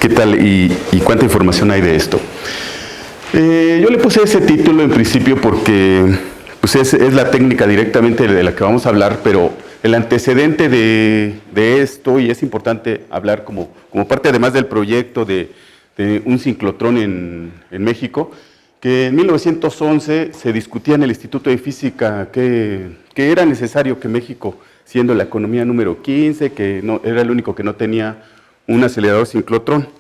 ¿Qué tal y cuánta información hay de esto? Yo le puse ese título en principio porque pues es la técnica directamente de la que vamos a hablar, pero el antecedente de esto, y es importante hablar como parte además del proyecto de un ciclotrón en México, que en 1911 se discutía en el Instituto de Física que era necesario que México, siendo la economía número 15, que no, era el único que no tenía un acelerador ciclotrón.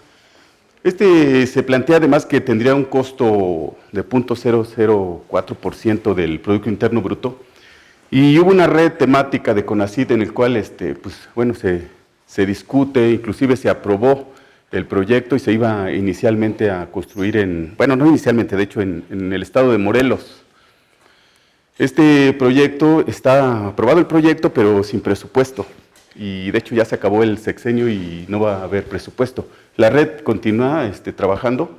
Se plantea además que tendría un costo de 0.004% del Producto Interno Bruto, y hubo una red temática de CONACYT en el cual se discute, inclusive se aprobó el proyecto y se iba inicialmente a construir no inicialmente, de hecho en el estado de Morelos. Este proyecto, está aprobado el proyecto, pero sin presupuesto, y de hecho ya se acabó el sexenio y no va a haber presupuesto. La red continúa trabajando,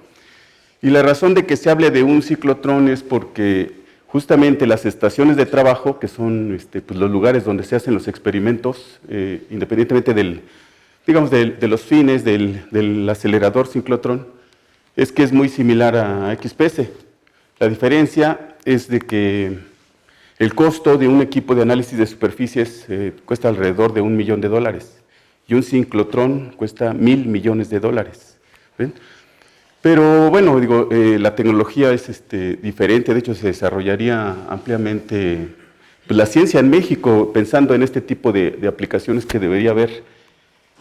y la razón de que se hable de un ciclotrón es porque justamente las estaciones de trabajo, que son pues los lugares donde se hacen los experimentos, independientemente de los fines del acelerador ciclotrón, es que es muy similar a XPS. La diferencia es de que el costo de un equipo de análisis de superficies cuesta alrededor de $1 millón, y un ciclotrón cuesta $1,000 millones. ¿Ven? Pero bueno, la tecnología es diferente, de hecho se desarrollaría ampliamente pues, la ciencia en México, pensando en este tipo de aplicaciones que debería haber,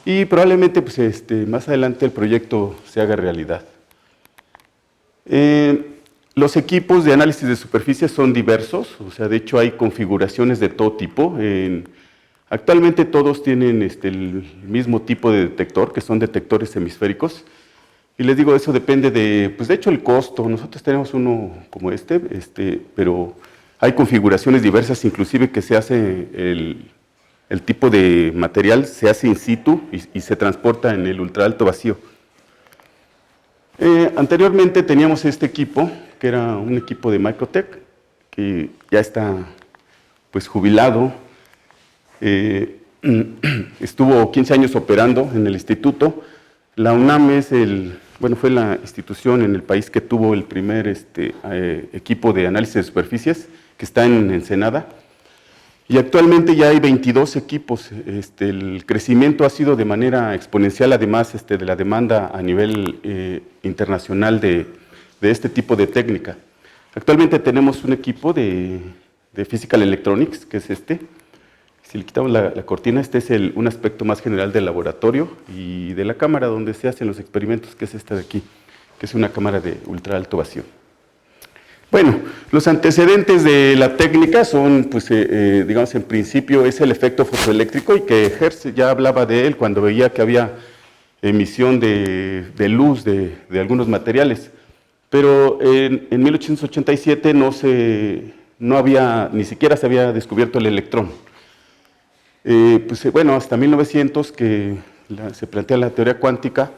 y probablemente pues, más adelante el proyecto se haga realidad. Los equipos de análisis de superficie son diversos, o sea, de hecho hay configuraciones de todo tipo. Actualmente todos tienen el mismo tipo de detector, que son detectores hemisféricos, y les digo, eso depende pues de hecho el costo. Nosotros tenemos uno como pero hay configuraciones diversas, inclusive que se hace el tipo de material, se hace in situ y se transporta en el ultraalto vacío. Anteriormente teníamos este equipo, que era un equipo de Microtech, que ya está pues jubilado. Estuvo 15 años operando en el instituto. La UNAM fue la institución en el país que tuvo el primer equipo de análisis de superficies, que está en Ensenada. Y actualmente ya hay 22 equipos. El crecimiento ha sido de manera exponencial, además de la demanda a nivel internacional de este tipo de técnica. Actualmente tenemos un equipo de Physical Electronics, que es Si le quitamos la cortina, es un aspecto más general del laboratorio y de la cámara donde se hacen los experimentos, que es esta de aquí, que es una cámara de ultraalto vacío. Bueno, los antecedentes de la técnica son, pues, en principio es el efecto fotoeléctrico, y que Hertz ya hablaba de él cuando veía que había emisión de luz de algunos materiales. Pero en 1887 ni siquiera se había descubierto el electrón. Hasta 1900 que se plantea la teoría cuántica,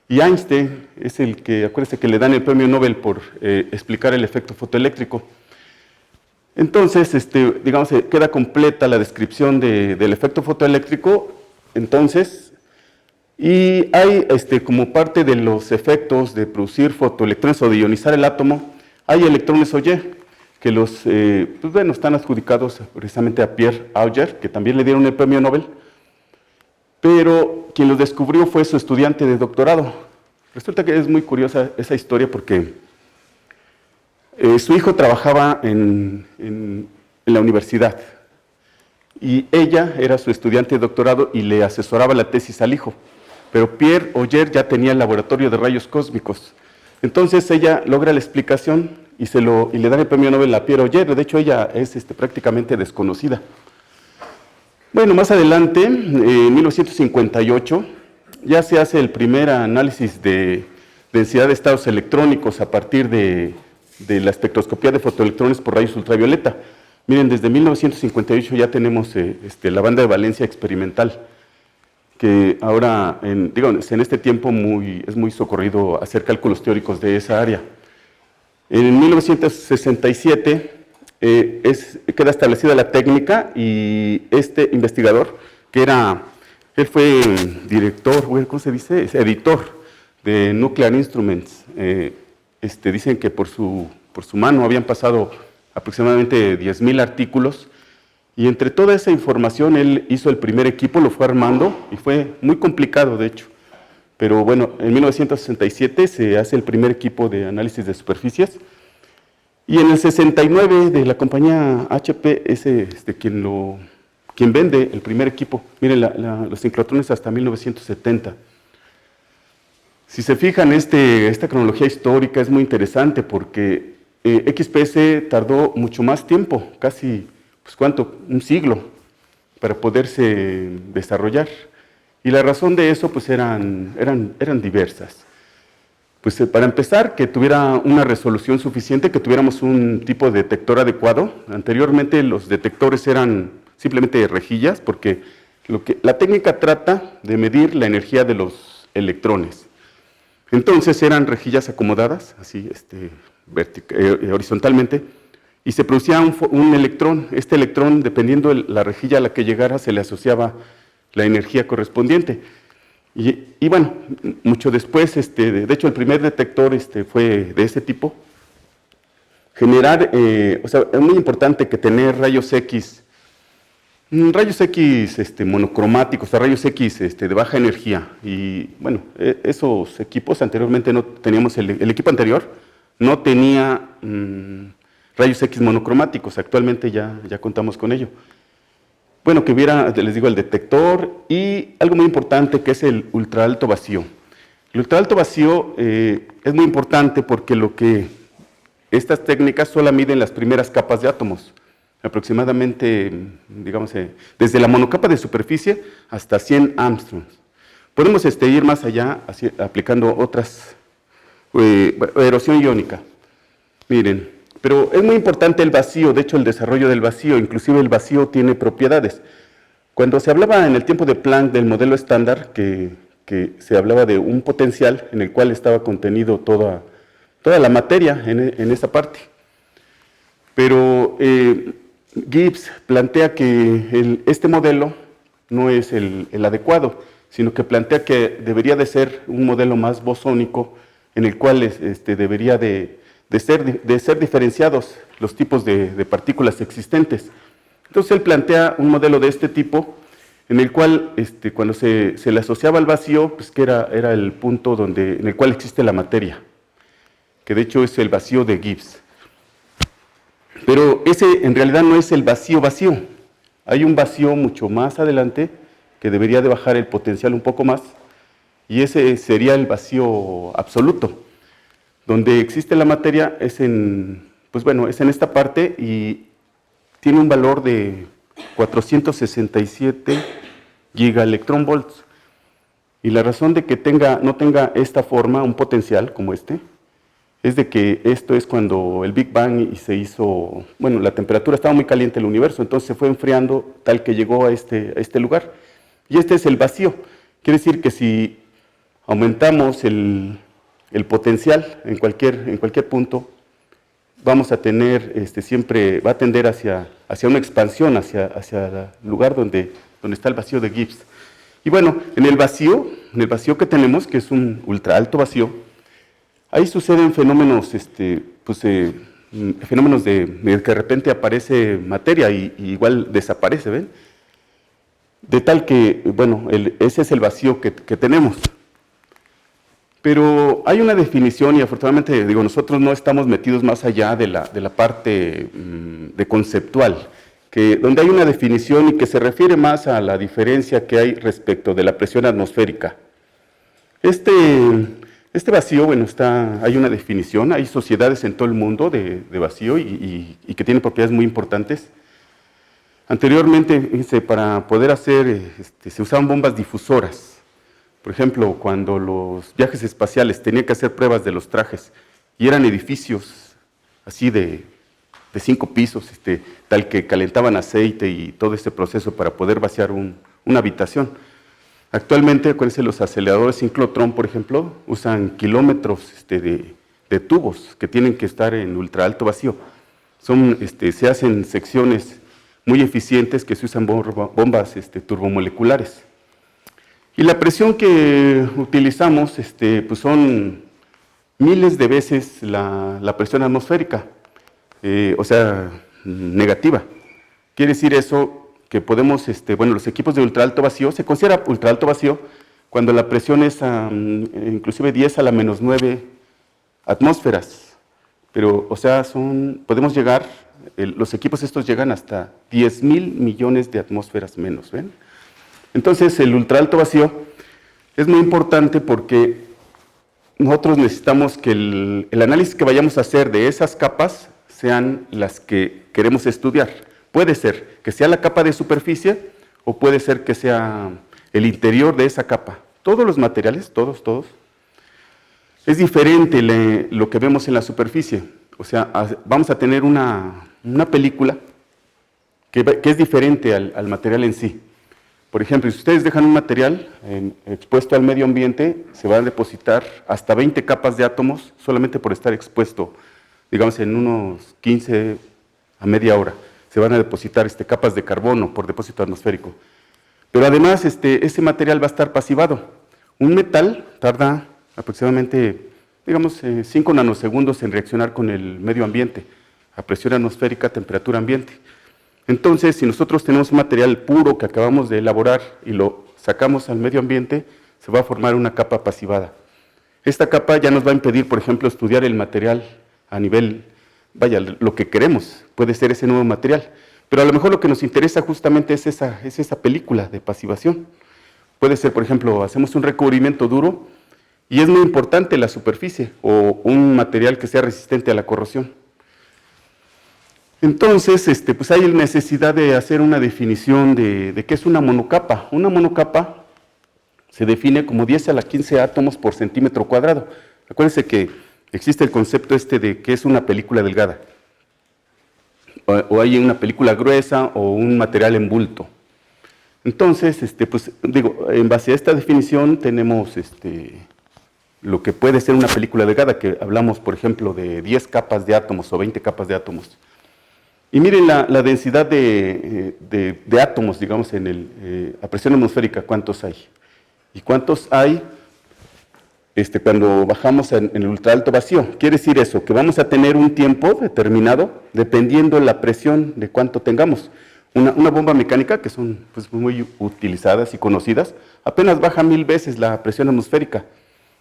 y Einstein es el que, acuérdense que le dan el premio Nobel por explicar el efecto fotoeléctrico. Entonces, queda completa la descripción del efecto fotoeléctrico, y hay, como parte de los efectos de producir fotoelectrones o de ionizar el átomo, hay electrones Auger, que están adjudicados precisamente a Pierre Auger, que también le dieron el premio Nobel, pero quien los descubrió fue su estudiante de doctorado. Resulta que es muy curiosa esa historia porque su hijo trabajaba en la universidad, y ella era su estudiante de doctorado y le asesoraba la tesis al hijo, pero Pierre Auger ya tenía el laboratorio de rayos cósmicos. Entonces ella logra la explicación y le dan el premio Nobel a Pierre Auger. De hecho, ella es prácticamente desconocida. Bueno, más adelante, en 1958, ya se hace el primer análisis de densidad de estados electrónicos a partir de la espectroscopía de fotoelectrones por rayos ultravioleta. Miren, desde 1958 ya tenemos la banda de valencia experimental, que ahora, en este tiempo es muy socorrido hacer cálculos teóricos de esa área. En 1967 queda establecida la técnica, y este investigador, él fue director, ¿cómo se dice? Editor de Nuclear Instruments. Dicen que por su mano habían pasado aproximadamente 10,000 artículos, y entre toda esa información él hizo el primer equipo, lo fue armando, y fue muy complicado de hecho. Pero bueno, en 1967 se hace el primer equipo de análisis de superficies, y en el 69 de la compañía HP es quien vende el primer equipo. Miren, los sincrotrones hasta 1970. Si se fijan, esta cronología histórica es muy interesante porque XPS tardó mucho más tiempo, casi, pues ¿cuánto? Un siglo, para poderse desarrollar. Y la razón de eso, pues eran diversas. Pues para empezar, que tuviera una resolución suficiente, que tuviéramos un tipo de detector adecuado. Anteriormente los detectores eran simplemente rejillas, porque la técnica trata de medir la energía de los electrones. Entonces eran rejillas acomodadas, así, horizontalmente, y se producía un electrón. Este electrón, dependiendo de la rejilla a la que llegara, se le asociaba la energía correspondiente. Y bueno, mucho después, de hecho el primer detector fue de ese tipo. Generar, o sea, es muy importante que tener rayos X monocromáticos, o rayos X de baja energía. Y bueno, esos equipos anteriormente no teníamos, el equipo anterior no tenía rayos X monocromáticos, actualmente ya contamos con ello. Bueno, que hubiera, les digo, el detector y algo muy importante que es el ultraalto vacío. El ultraalto vacío es muy importante porque estas técnicas solo miden las primeras capas de átomos, aproximadamente, digamos, desde la monocapa de superficie hasta 100 Armstrongs. Podemos ir más allá aplicando otras, erosión iónica. Miren. Pero es muy importante el vacío, de hecho el desarrollo del vacío, inclusive el vacío tiene propiedades. Cuando se hablaba en el tiempo de Planck del modelo estándar, que se hablaba de un potencial en el cual estaba contenido toda la materia en esa parte. Pero Gibbs plantea que este modelo no es el adecuado, sino que plantea que debería de ser un modelo más bosónico, en el cual debería de ser diferenciados los tipos de partículas existentes. Entonces él plantea un modelo de este tipo, en el cual cuando se le asociaba al vacío, pues que era el punto en el cual existe la materia, que de hecho es el vacío de Gibbs. Pero ese en realidad no es el vacío. Hay un vacío mucho más adelante que debería de bajar el potencial un poco más, y ese sería el vacío absoluto. Donde existe la materia es en esta parte y tiene un valor de 467 gigaelectronvolts. Y la razón de que no tenga esta forma, un potencial como es de que esto es cuando el Big Bang y se hizo, bueno, la temperatura estaba muy caliente en el universo, entonces se fue enfriando tal que llegó a este lugar. Y este es el vacío. Quiere decir que si aumentamos el potencial en cualquier punto, vamos a tener, siempre va a tender hacia una expansión, hacia el lugar donde está el vacío de Gibbs. Y bueno, en el vacío que tenemos, que es un ultraalto vacío, ahí suceden fenómenos, fenómenos de que de repente aparece materia y igual desaparece, ¿ven? De tal que, bueno, ese es el vacío que tenemos. Pero hay una definición y afortunadamente, digo, nosotros no estamos metidos más allá de la parte de conceptual, donde hay una definición y que se refiere más a la diferencia que hay respecto de la presión atmosférica. Este vacío, bueno, hay una definición, hay sociedades en todo el mundo de vacío y que tienen propiedades muy importantes. Anteriormente, para poder hacer, se usaban bombas difusoras. Por ejemplo, cuando los viajes espaciales tenían que hacer pruebas de los trajes y eran edificios así de 5 pisos, tal que calentaban aceite y todo este proceso para poder vaciar una habitación. Actualmente, acuérdense, los aceleradores sincrotrón, por ejemplo, usan kilómetros de tubos que tienen que estar en ultraalto vacío. Se hacen secciones muy eficientes que se usan bombas turbomoleculares. Y la presión que utilizamos pues son miles de veces la presión atmosférica, o sea, negativa. Quiere decir eso que podemos, bueno, los equipos de ultraalto vacío, se considera ultraalto vacío cuando la presión es inclusive 10 a la menos 9 atmósferas. Pero, o sea, podemos llegar, los equipos estos llegan hasta 10,000 millones de atmósferas menos, ¿ven? Entonces, el ultraalto vacío es muy importante porque nosotros necesitamos que el análisis que vayamos a hacer de esas capas sean las que queremos estudiar. Puede ser que sea la capa de superficie o puede ser que sea el interior de esa capa. Todos los materiales, todos, es diferente lo que vemos en la superficie. O sea, vamos a tener una película que es diferente al material en sí. Por ejemplo, si ustedes dejan un material expuesto al medio ambiente, se van a depositar hasta 20 capas de átomos solamente por estar expuesto, digamos, en unos 15 a media hora. Se van a depositar capas de carbono por depósito atmosférico. Pero además, ese material va a estar pasivado. Un metal tarda aproximadamente, digamos, 5 nanosegundos en reaccionar con el medio ambiente, a presión atmosférica, temperatura ambiente. Entonces, si nosotros tenemos un material puro que acabamos de elaborar y lo sacamos al medio ambiente, se va a formar una capa pasivada. Esta capa ya nos va a impedir, por ejemplo, estudiar el material a nivel, vaya, lo que queremos, puede ser ese nuevo material. Pero a lo mejor lo que nos interesa justamente es esa película de pasivación. Puede ser, por ejemplo, hacemos un recubrimiento duro y es muy importante la superficie o un material que sea resistente a la corrosión. Entonces, pues hay necesidad de hacer una definición de qué es una monocapa. Una monocapa se define como 10 a la 15 átomos por centímetro cuadrado. Acuérdense que existe el concepto de qué es una película delgada. O hay una película gruesa o un material en bulto. Entonces, pues digo, en base a esta definición tenemos lo que puede ser una película delgada, que hablamos, por ejemplo, de 10 capas de átomos o 20 capas de átomos. Y miren la densidad de átomos, digamos, a presión atmosférica, ¿cuántos hay? ¿Y cuántos hay cuando bajamos en el ultraalto vacío? Quiere decir eso, que vamos a tener un tiempo determinado, dependiendo la presión de cuánto tengamos. Una bomba mecánica, que son pues, muy utilizadas y conocidas, apenas baja 1000 veces la presión atmosférica.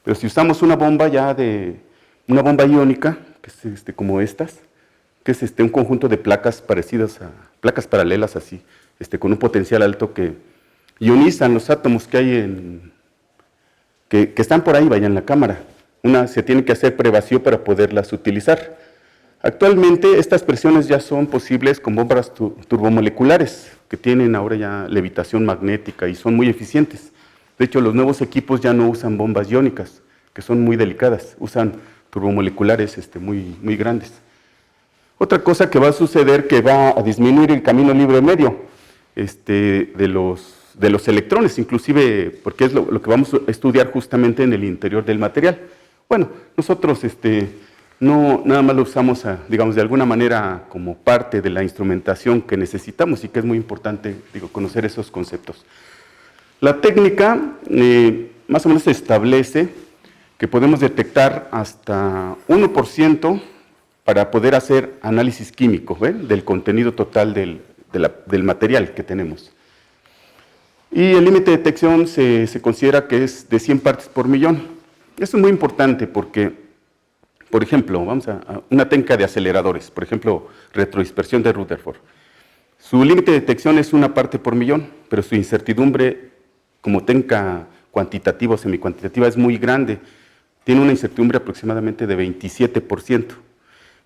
Pero si usamos una bomba una bomba iónica, que es como estas, que es un conjunto de placas parecidas a placas paralelas así, con un potencial alto que ionizan los átomos que hay que están por ahí, vaya en la cámara. Se tiene que hacer prevacío para poderlas utilizar. Actualmente estas presiones ya son posibles con bombas turbomoleculares, que tienen ahora ya levitación magnética y son muy eficientes. De hecho, los nuevos equipos ya no usan bombas iónicas, que son muy delicadas, usan turbomoleculares muy, muy grandes. Otra cosa que va a suceder, que va a disminuir el camino libre medio de los electrones, inclusive porque es lo que vamos a estudiar justamente en el interior del material. Bueno, nosotros no nada más lo usamos, digamos, de alguna manera como parte de la instrumentación que necesitamos y que es muy importante, conocer esos conceptos. La técnica más o menos establece que podemos detectar hasta 1% para poder hacer análisis químico, ¿ven?, del contenido total del material que tenemos. Y el límite de detección se considera que es de 100 partes por millón. Esto es muy importante porque, por ejemplo, vamos a una técnica de aceleradores, por ejemplo, retrodispersión de Rutherford. Su límite de detección es 1 parte por millón, pero su incertidumbre como técnica cuantitativa o semicuantitativa es muy grande. Tiene una incertidumbre aproximadamente de 27%.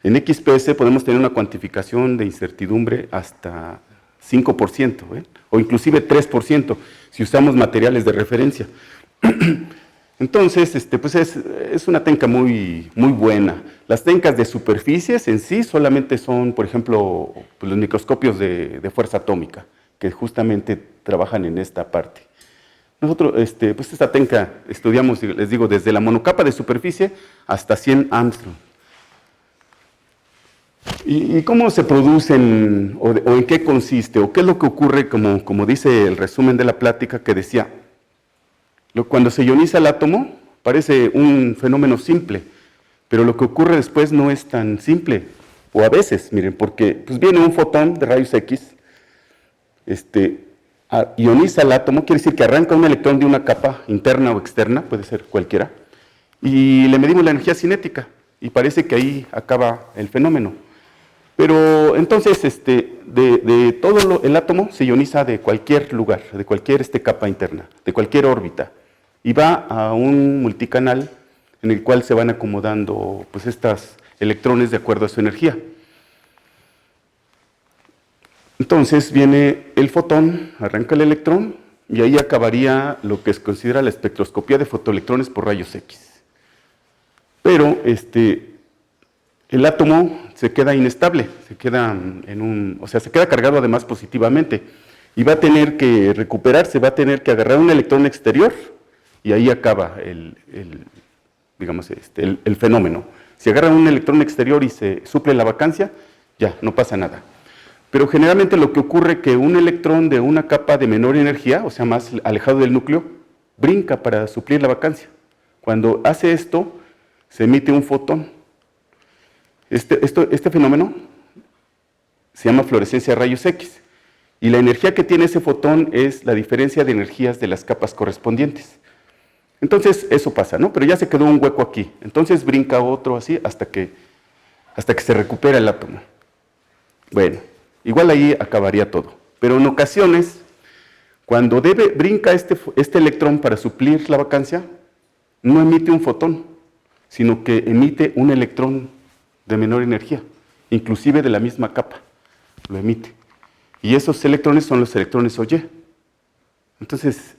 En XPS podemos tener una cuantificación de incertidumbre hasta 5%, o inclusive 3%, si usamos materiales de referencia. Entonces, pues es una técnica muy, muy buena. Las técnicas de superficies en sí solamente son, por ejemplo, pues los microscopios de fuerza atómica, que justamente trabajan en esta parte. Nosotros, pues esta técnica estudiamos, les digo, desde la monocapa de superficie hasta 100 Armstrong. ¿Y cómo se producen, o en qué consiste, o qué es lo que ocurre, como dice el resumen de la plática que decía, Cuando se ioniza el átomo, parece un fenómeno simple, pero lo que ocurre después no es tan simple, o a veces, miren, porque pues viene un fotón de rayos X, ioniza el átomo, quiere decir que arranca un electrón de una capa interna o externa, puede ser cualquiera, y le medimos la energía cinética, y parece que ahí acaba el fenómeno. Pero entonces, de todo el átomo se ioniza de cualquier lugar, de cualquier capa interna, de cualquier órbita, y va a un multicanal en el cual se van acomodando pues, estos electrones de acuerdo a su energía. Entonces viene el fotón, arranca el electrón, y ahí acabaría lo que se considera la espectroscopía de fotoelectrones por rayos X. Pero el átomo se queda inestable, se queda se queda cargado además positivamente, y va a tener que recuperarse, va a tener que agarrar un electrón exterior, y ahí acaba el fenómeno. Si agarra un electrón exterior y se suple la vacancia, ya, no pasa nada. Pero generalmente lo que ocurre es que un electrón de una capa de menor energía, o sea, más alejado del núcleo, brinca para suplir la vacancia. Cuando hace esto, se emite un fotón. Este fenómeno se llama fluorescencia de rayos X, y la energía que tiene ese fotón es la diferencia de energías de las capas correspondientes. Entonces, eso pasa, ¿no? Pero ya se quedó un hueco aquí. Entonces brinca otro así hasta que se recupera el átomo. Bueno, igual ahí acabaría todo. Pero en ocasiones, cuando brinca este electrón para suplir la vacancia, no emite un fotón, sino que emite un electrón de menor energía, inclusive de la misma capa, lo emite. Y esos electrones son los electrones OY. Entonces,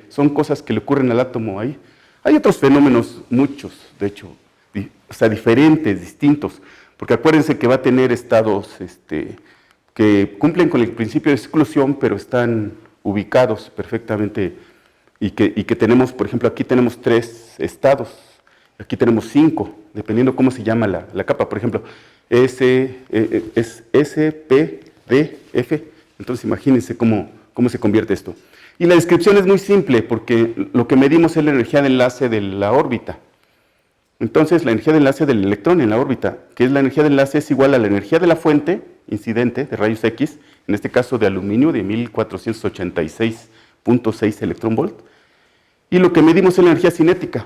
son cosas que le ocurren al átomo ahí. Hay otros fenómenos, muchos, de hecho, diferentes, distintos, porque acuérdense que va a tener estados que cumplen con el principio de exclusión, pero están ubicados perfectamente, y que tenemos, por ejemplo, aquí tenemos 3 estados, aquí tenemos 5, dependiendo cómo se llama la capa. Por ejemplo, es S, P, D, F. Entonces, imagínense cómo se convierte esto. Y la descripción es muy simple, porque lo que medimos es la energía de enlace de la órbita. Entonces, la energía de enlace del electrón en la órbita, que es la energía de enlace, es igual a la energía de la fuente incidente de rayos X, en este caso de aluminio, de 1486.6 electronvolt, y lo que medimos es la energía cinética.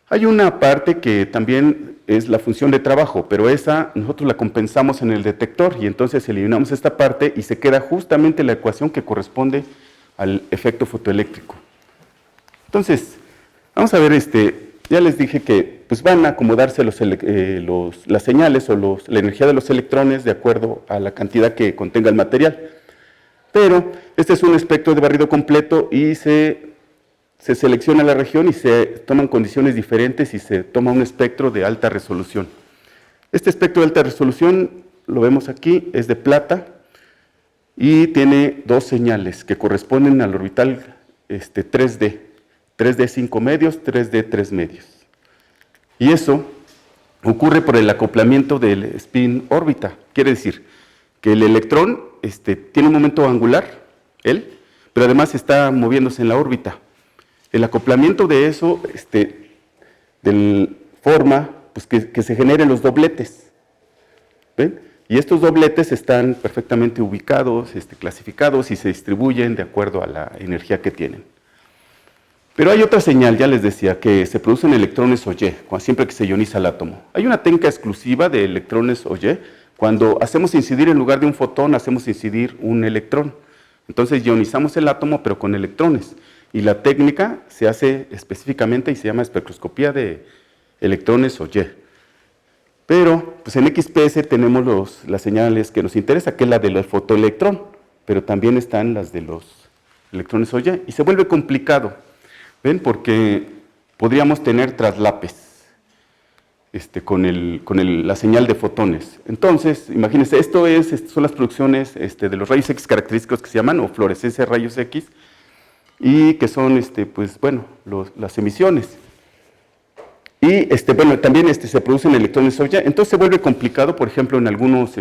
Hay una parte que también es la función de trabajo, pero esa nosotros la compensamos en el detector, y entonces eliminamos esta parte y se queda justamente la ecuación que corresponde al efecto fotoeléctrico. Entonces, vamos a ver, ya les dije que pues van a acomodarse las señales o la energía de los electrones de acuerdo a la cantidad que contenga el material. Pero este es un espectro de barrido completo, y se selecciona la región y se toman condiciones diferentes y se toma un espectro de alta resolución. Este espectro de alta resolución, lo vemos aquí, es de plata y tiene 2 señales que corresponden al orbital 3D. 3D 5 medios, 3D 3 medios. Y eso ocurre por el acoplamiento del spin órbita. Quiere decir que el electrón tiene un momento angular, pero además está moviéndose en la órbita. El acoplamiento de eso forma pues, que se generen los dobletes. ¿Ven? Y estos dobletes están perfectamente ubicados, clasificados, y se distribuyen de acuerdo a la energía que tienen. Pero hay otra señal, ya les decía, que se producen electrones OY, siempre que se ioniza el átomo. Hay una técnica exclusiva de electrones OY, cuando hacemos incidir en lugar de un fotón, hacemos incidir un electrón. Entonces ionizamos el átomo, pero con electrones. Y la técnica se hace específicamente y se llama espectroscopía de electrones OY. Pero pues en XPS tenemos las señales que nos interesa, que es la del fotoelectrón, pero también están las de los electrones OY, y se vuelve complicado, ¿ven? Porque podríamos tener traslapes con la señal de fotones. Entonces, imagínense, son las producciones de los rayos X característicos que se llaman, o fluorescencia de rayos X, y que son, las emisiones. Y, también se producen electrones OY. Entonces se vuelve complicado, por ejemplo, en algunos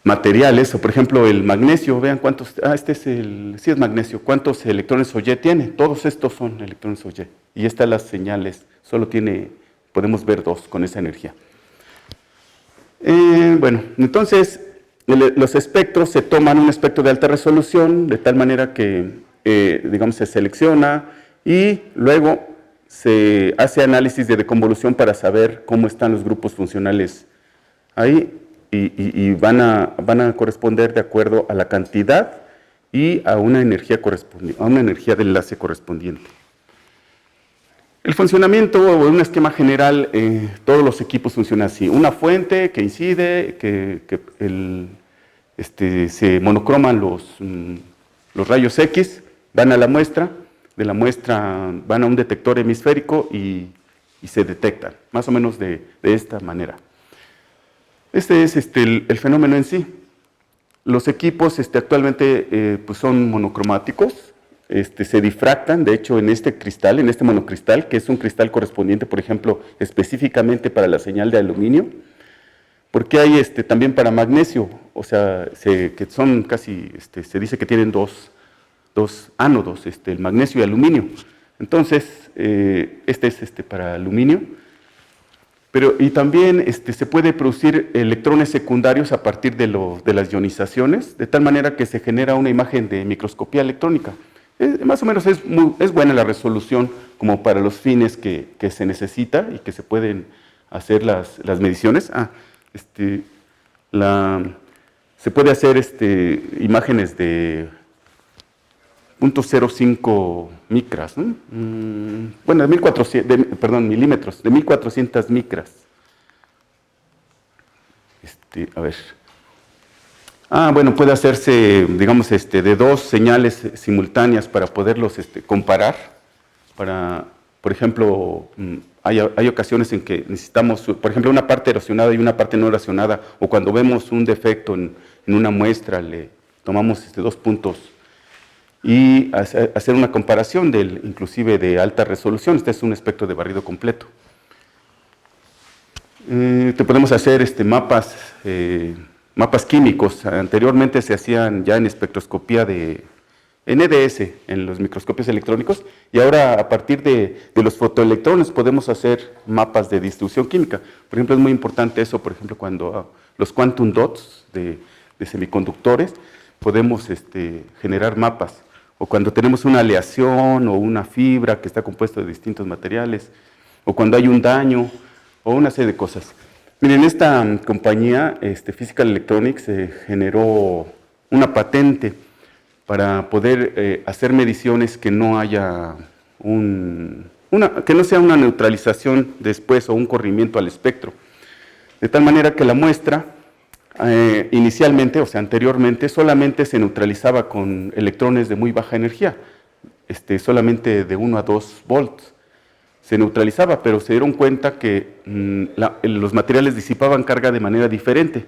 materiales, o por ejemplo el magnesio, vean cuántos, sí es magnesio, cuántos electrones Oye tiene, todos estos son electrones Oye, y estas las señales, solo tiene, podemos ver 2 con esa energía. Bueno, entonces los espectros se toman un espectro de alta resolución, de tal manera que, digamos, se selecciona y luego se hace análisis de deconvolución para saber cómo están los grupos funcionales ahí y van a corresponder de acuerdo a la cantidad y a una energía de enlace correspondiente. El funcionamiento o un esquema general, todos los equipos funcionan así. Una fuente que incide, se monocroman los rayos X, van a la muestra, de la muestra van a un detector hemisférico y se detectan, más o menos de esta manera. Este es el fenómeno en sí. Los equipos actualmente pues son monocromáticos, se difractan, de hecho en este cristal, en este monocristal, que es un cristal correspondiente, por ejemplo, específicamente para la señal de aluminio, porque hay también para magnesio, o sea, que son casi, se dice que tienen dos ánodos, el magnesio y aluminio. Entonces, este es para aluminio, y también se puede producir electrones secundarios a partir de las ionizaciones, de tal manera que se genera una imagen de microscopía electrónica. Más o menos es buena la resolución como para los fines que se necesita y que se pueden hacer las mediciones. Se puede hacer imágenes de 0.05 micras, ¿no? Bueno, milímetros, de 1400 micras. A ver. Bueno, puede hacerse, digamos, de 2 señales simultáneas para poderlos comparar. Por ejemplo, hay ocasiones en que necesitamos, por ejemplo, una parte erosionada y una parte no erosionada, o cuando vemos un defecto en una muestra, le tomamos 2 puntos y hacer una comparación inclusive de alta resolución. Este es un espectro de barrido completo. Te podemos hacer mapas químicos. Anteriormente se hacían ya en espectroscopía de NDS, en los microscopios electrónicos, y ahora a partir de los fotoelectrones podemos hacer mapas de distribución química. Por ejemplo, es muy importante eso, por ejemplo, cuando los quantum dots de semiconductores, podemos generar mapas, o cuando tenemos una aleación o una fibra que está compuesta de distintos materiales, o cuando hay un daño, o una serie de cosas. Miren, esta compañía, Physical Electronics, generó una patente para poder hacer mediciones que no haya que no sea una neutralización después o un corrimiento al espectro. De tal manera que la muestra, inicialmente, o sea, anteriormente, solamente se neutralizaba con electrones de muy baja energía, solamente de 1 a 2 volts. Se neutralizaba, pero se dieron cuenta que los materiales disipaban carga de manera diferente.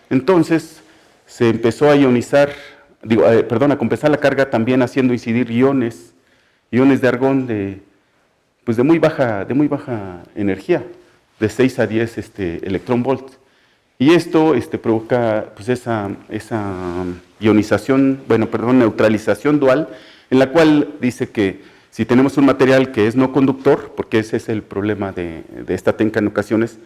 Entonces, se empezó a ionizar, a compensar la carga también haciendo incidir iones de argón de muy baja energía, de 6 a 10 electronvolts. Y esto provoca pues, esa neutralización dual, en la cual dice que si tenemos un material que es no conductor, porque ese es el problema de esta técnica en ocasiones,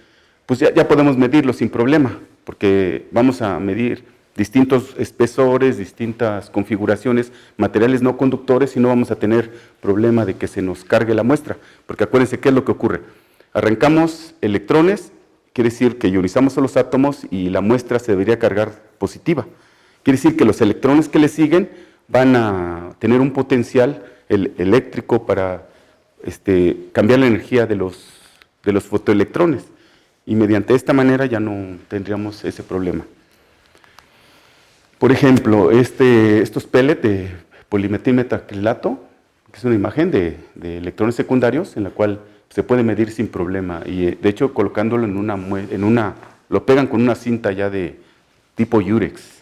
pues ya podemos medirlo sin problema, porque vamos a medir distintos espesores, distintas configuraciones, materiales no conductores, y no vamos a tener problema de que se nos cargue la muestra, porque acuérdense qué es lo que ocurre. Arrancamos electrones, quiere decir que ionizamos a los átomos y la muestra se debería cargar positiva. Quiere decir que los electrones que le siguen van a tener un potencial eléctrico para cambiar la energía de los fotoelectrones, y mediante esta manera ya no tendríamos ese problema. Por ejemplo, estos pellets de polimetilmetacrilato, que es una imagen de electrones secundarios en la cual se puede medir sin problema, y de hecho colocándolo lo pegan con una cinta ya de tipo Yurex.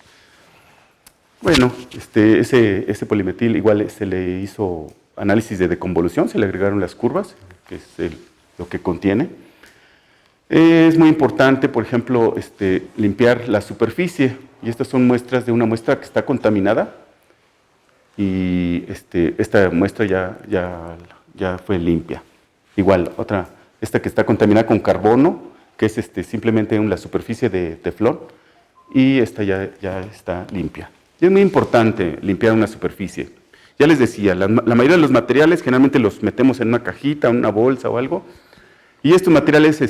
Bueno, ese polimetil igual se le hizo análisis de deconvolución, se le agregaron las curvas, que es lo que contiene. Es muy importante, por ejemplo, limpiar la superficie. y estas son muestras de una muestra que está contaminada, y esta muestra ya fue limpia. Igual, otra, esta que está contaminada con carbono, que es simplemente en la superficie de teflón, y esta ya está limpia. Y es muy importante limpiar una superficie. Ya les decía, la mayoría de los materiales generalmente los metemos en una cajita, en una bolsa o algo, y estos materiales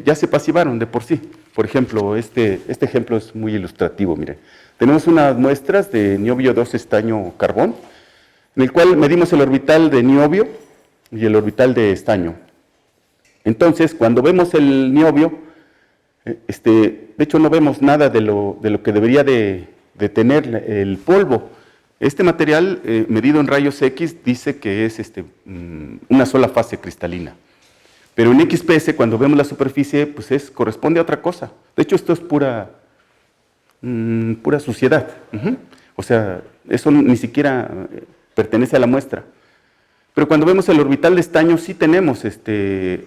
ya se pasivaron de por sí. Por ejemplo, este ejemplo es muy ilustrativo, mire. Tenemos unas muestras de niobio 2 estaño carbón, en el cual medimos el orbital de niobio y el orbital de estaño. Entonces, cuando vemos el niobio, de hecho no vemos nada de lo que debería de tener el polvo. Este material, medido en rayos X, dice que es una sola fase cristalina. Pero en XPS, cuando vemos la superficie, pues corresponde a otra cosa. De hecho, esto es pura suciedad. O sea, eso ni siquiera pertenece a la muestra. Pero cuando vemos el orbital de estaño, sí tenemos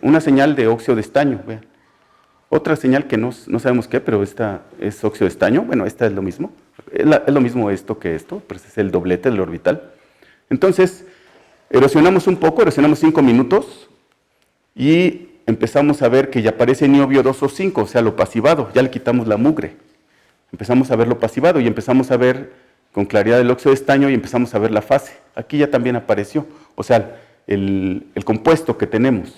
una señal de óxido de estaño. Vean. Otra señal que no sabemos qué, pero esta es óxido de estaño. Bueno, esta es lo mismo. Es lo mismo esto que esto, pero es el doblete del orbital. Entonces, erosionamos un poco, erosionamos 5 minutos, y empezamos a ver que ya aparece niobio 2 o 5, o sea, lo pasivado, ya le quitamos la mugre. Empezamos a ver lo pasivado y empezamos a ver con claridad el óxido de estaño y empezamos a ver la fase. Aquí ya también apareció, o sea, el compuesto que tenemos.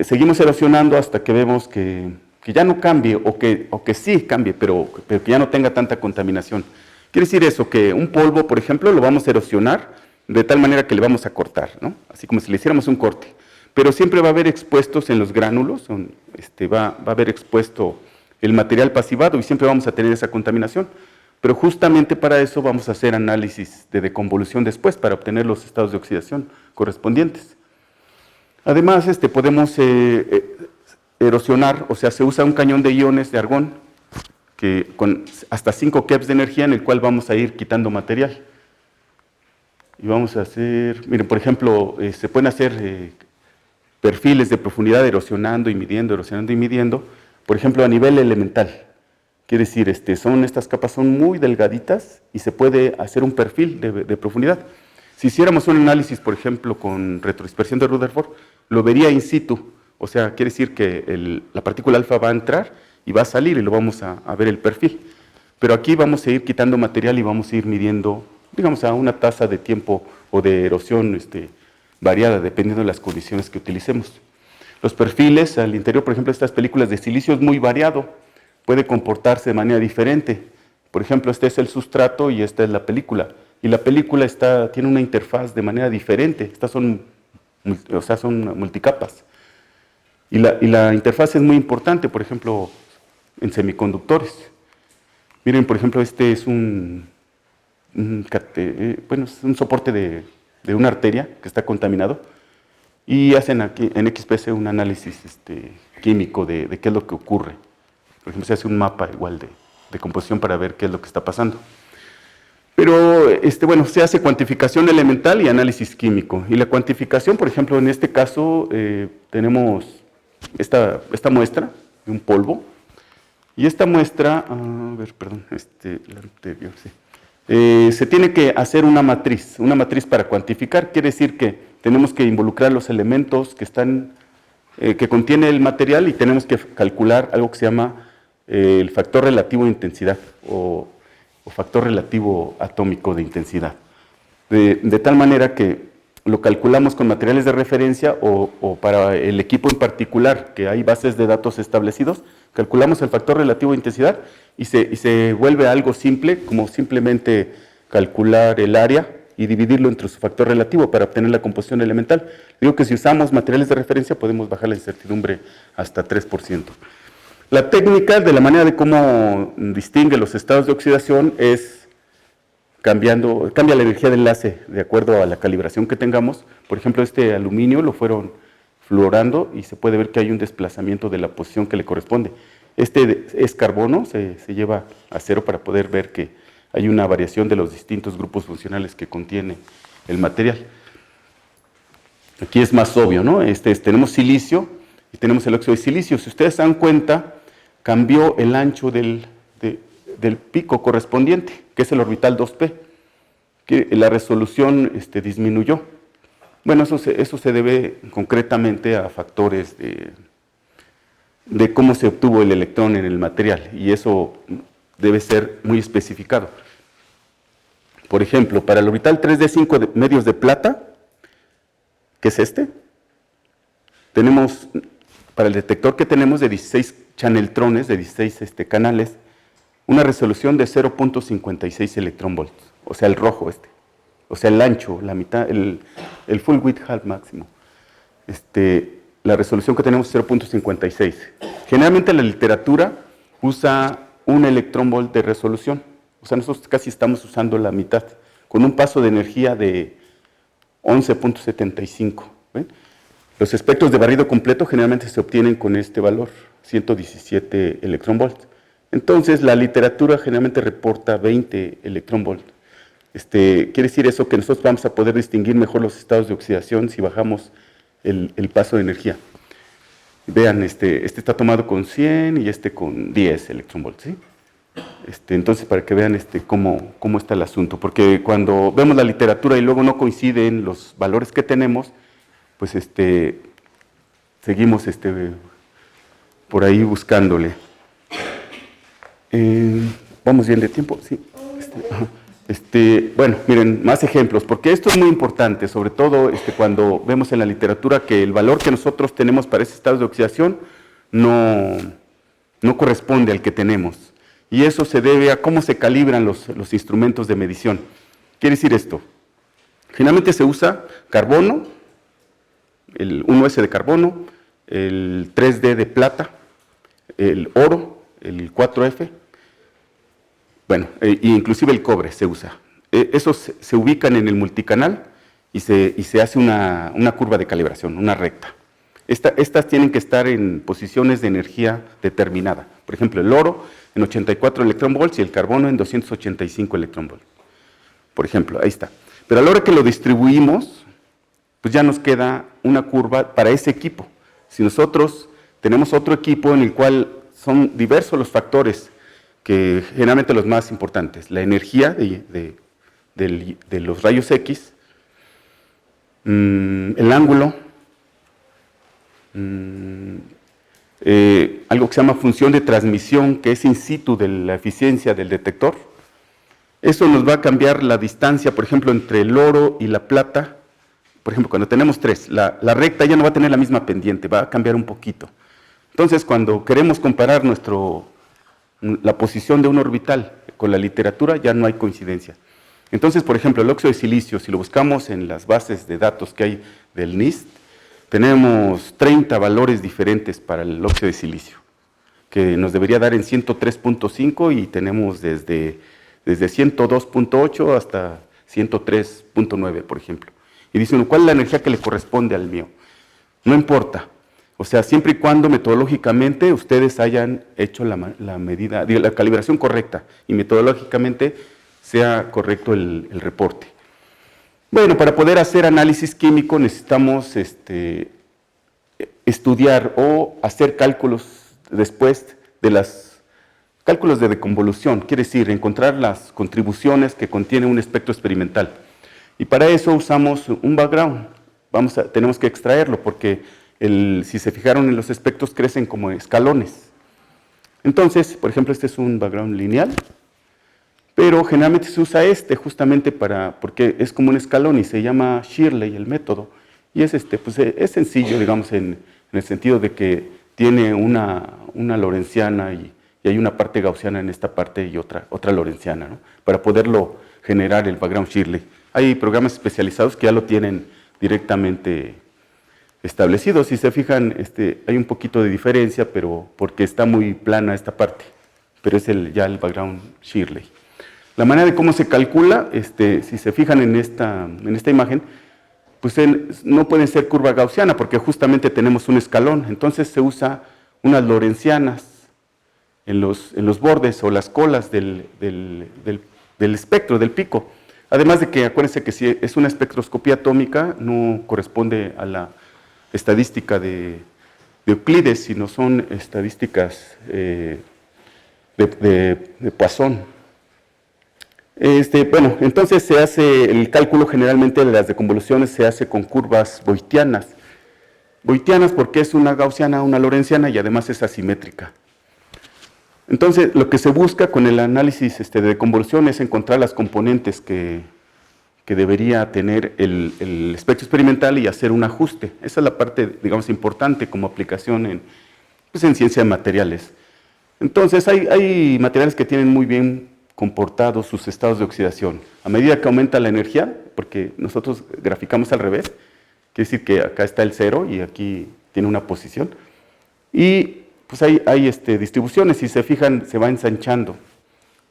Seguimos erosionando hasta que vemos que ya no cambie, o que sí cambie, pero que ya no tenga tanta contaminación. Quiere decir eso, que un polvo, por ejemplo, lo vamos a erosionar de tal manera que le vamos a cortar, ¿no? Así como si le hiciéramos un corte. Pero siempre va a haber expuestos en los gránulos, va a haber expuesto el material pasivado y siempre vamos a tener esa contaminación. Pero justamente para eso vamos a hacer análisis de deconvolución después, para obtener los estados de oxidación correspondientes. Además, podemos erosionar, o sea, se usa un cañón de iones de argón, con hasta 5 keV de energía, en el cual vamos a ir quitando material. Y vamos a hacer, miren, por ejemplo, se pueden hacer perfiles de profundidad erosionando y midiendo, por ejemplo, a nivel elemental. Quiere decir, estas capas son muy delgaditas y se puede hacer un perfil de profundidad. Si hiciéramos un análisis, por ejemplo, con retrodispersión de Rutherford, lo vería in situ. O sea, quiere decir que la partícula alfa va a entrar y va a salir y lo vamos a ver el perfil. Pero aquí vamos a ir quitando material y vamos a ir midiendo, digamos, a una tasa de tiempo o de erosión variada, dependiendo de las condiciones que utilicemos. Los perfiles al interior, por ejemplo, de estas películas de silicio es muy variado, puede comportarse de manera diferente. Por ejemplo, este es el sustrato y esta es la película. Y la película tiene una interfaz de manera diferente. Estas son multicapas. Y la interfaz es muy importante, por ejemplo, en semiconductores. Miren, por ejemplo, este es un soporte de una arteria que está contaminado, y hacen aquí en XPS un análisis químico de qué es lo que ocurre. Por ejemplo, se hace un mapa igual de composición para ver qué es lo que está pasando. Pero, se hace cuantificación elemental y análisis químico. Y la cuantificación, por ejemplo, en este caso, tenemos esta muestra de un polvo. Y esta muestra, la anterior, sí. Se tiene que hacer una matriz para cuantificar. Quiere decir que tenemos que involucrar los elementos que contiene el material, y tenemos que calcular algo que se llama el factor relativo de intensidad o factor relativo atómico de intensidad. De tal manera que lo calculamos con materiales de referencia o para el equipo en particular, que hay bases de datos establecidos, calculamos el factor relativo de intensidad y se vuelve algo simple, como simplemente calcular el área y dividirlo entre su factor relativo para obtener la composición elemental. Digo que si usamos materiales de referencia podemos bajar la incertidumbre hasta 3%. La técnica, de la manera de cómo distingue los estados de oxidación, es cambia la energía de enlace de acuerdo a la calibración que tengamos. Por ejemplo, este aluminio lo fueron fluorando y se puede ver que hay un desplazamiento de la posición que le corresponde. Este es carbono, se lleva a cero para poder ver que hay una variación de los distintos grupos funcionales que contiene el material. Aquí es más obvio, ¿no? Tenemos silicio y tenemos el óxido de silicio. Si ustedes se dan cuenta, cambió el ancho de del pico correspondiente, que es el orbital 2P, que la resolución disminuyó. Bueno, eso se debe concretamente a factores de cómo se obtuvo el electrón en el material, y eso debe ser muy especificado. Por ejemplo, para el orbital 3D5 medios de plata, que es tenemos, para el detector que tenemos de 16 chaneltrones, de 16 canales, una resolución de 0.56 electronvolts, o sea, el rojo o sea, el ancho, la mitad, el full width half máximo. La resolución que tenemos es 0.56. Generalmente la literatura usa un electronvolt de resolución, o sea, nosotros casi estamos usando la mitad, con un paso de energía de 11.75. ¿ven? Los espectros de barrido completo generalmente se obtienen con este valor, 117 electronvolts. Entonces, la literatura generalmente reporta 20 electronvolts. Quiere decir eso que nosotros vamos a poder distinguir mejor los estados de oxidación si bajamos el paso de energía. Vean, este está tomado con 100 y con 10 electronvolts, ¿sí? Entonces, para que vean cómo está el asunto, porque cuando vemos la literatura y luego no coinciden los valores que tenemos, pues seguimos por ahí buscándole. ¿Vamos bien de tiempo? Sí. Bueno, miren, más ejemplos, porque esto es muy importante, sobre todo cuando vemos en la literatura que el valor que nosotros tenemos para ese estado de oxidación no corresponde al que tenemos. Y eso se debe a cómo se calibran los instrumentos de medición. Quiere decir esto, generalmente se usa carbono, el 1S de carbono, el 3D de plata, el oro, el 4F, bueno, inclusive el cobre se usa. Esos se ubican en el multicanal y se hace una curva de calibración, una recta. Estas tienen que estar en posiciones de energía determinada. Por ejemplo, el oro en 84 electronvolts y el carbono en 285 electronvolts. Por ejemplo, ahí está. Pero a la hora que lo distribuimos, pues ya nos queda una curva para ese equipo. Si nosotros tenemos otro equipo en el cual son diversos los factores, que generalmente los más importantes, la energía de los rayos X, el ángulo, algo que se llama función de transmisión, que es in situ de la eficiencia del detector. Eso nos va a cambiar la distancia, por ejemplo, entre el oro y la plata. Por ejemplo, cuando tenemos 3, la recta ya no va a tener la misma pendiente, va a cambiar un poquito. Entonces, cuando queremos comparar la posición de un orbital con la literatura, ya no hay coincidencia. Entonces, por ejemplo, el óxido de silicio, si lo buscamos en las bases de datos que hay del NIST, tenemos 30 valores diferentes para el óxido de silicio, que nos debería dar en 103.5 y tenemos desde 102.8 hasta 103.9, por ejemplo. Y dicen, ¿cuál es la energía que le corresponde al mío? No importa. O sea, siempre y cuando metodológicamente ustedes hayan hecho la medida, la calibración correcta y metodológicamente sea correcto el reporte. Bueno, para poder hacer análisis químico necesitamos estudiar o hacer cálculos después de los cálculos de deconvolución, quiere decir, encontrar las contribuciones que contiene un espectro experimental. Y para eso usamos un background. Tenemos que extraerlo porque si se fijaron en los espectros crecen como escalones. Entonces, por ejemplo, este es un background lineal, pero generalmente se usa justamente porque es como un escalón y se llama Shirley el método. Y es es sencillo, digamos, en el sentido de que tiene una lorentziana y hay una parte gaussiana en esta parte y otra lorentziana, ¿no? Para poderlo generar el background Shirley. Hay programas especializados que ya lo tienen directamente establecido. Si se fijan, hay un poquito de diferencia, pero porque está muy plana esta parte, pero es ya el background Shirley. La manera de cómo se calcula, si se fijan en esta imagen, pues no puede ser curva gaussiana porque justamente tenemos un escalón, entonces se usa unas lorentzianas en los bordes o las colas del espectro, del pico. Además de que acuérdense que si es una espectroscopía atómica, no corresponde a la estadística de Euclides, sino son estadísticas de Poisson. Bueno, entonces se hace el cálculo generalmente de las deconvoluciones, se hace con curvas boitianas. Boitianas porque es una gaussiana, una lorentziana y además es asimétrica. Entonces, lo que se busca con el análisis de deconvolución es encontrar las componentes que debería tener el espectro experimental y hacer un ajuste. Esa es la parte, digamos, importante como aplicación en ciencia de materiales. Entonces, hay materiales que tienen muy bien comportados sus estados de oxidación. A medida que aumenta la energía, porque nosotros graficamos al revés, quiere decir que acá está el 0 y aquí tiene una posición. Y pues hay distribuciones, si se fijan, se va ensanchando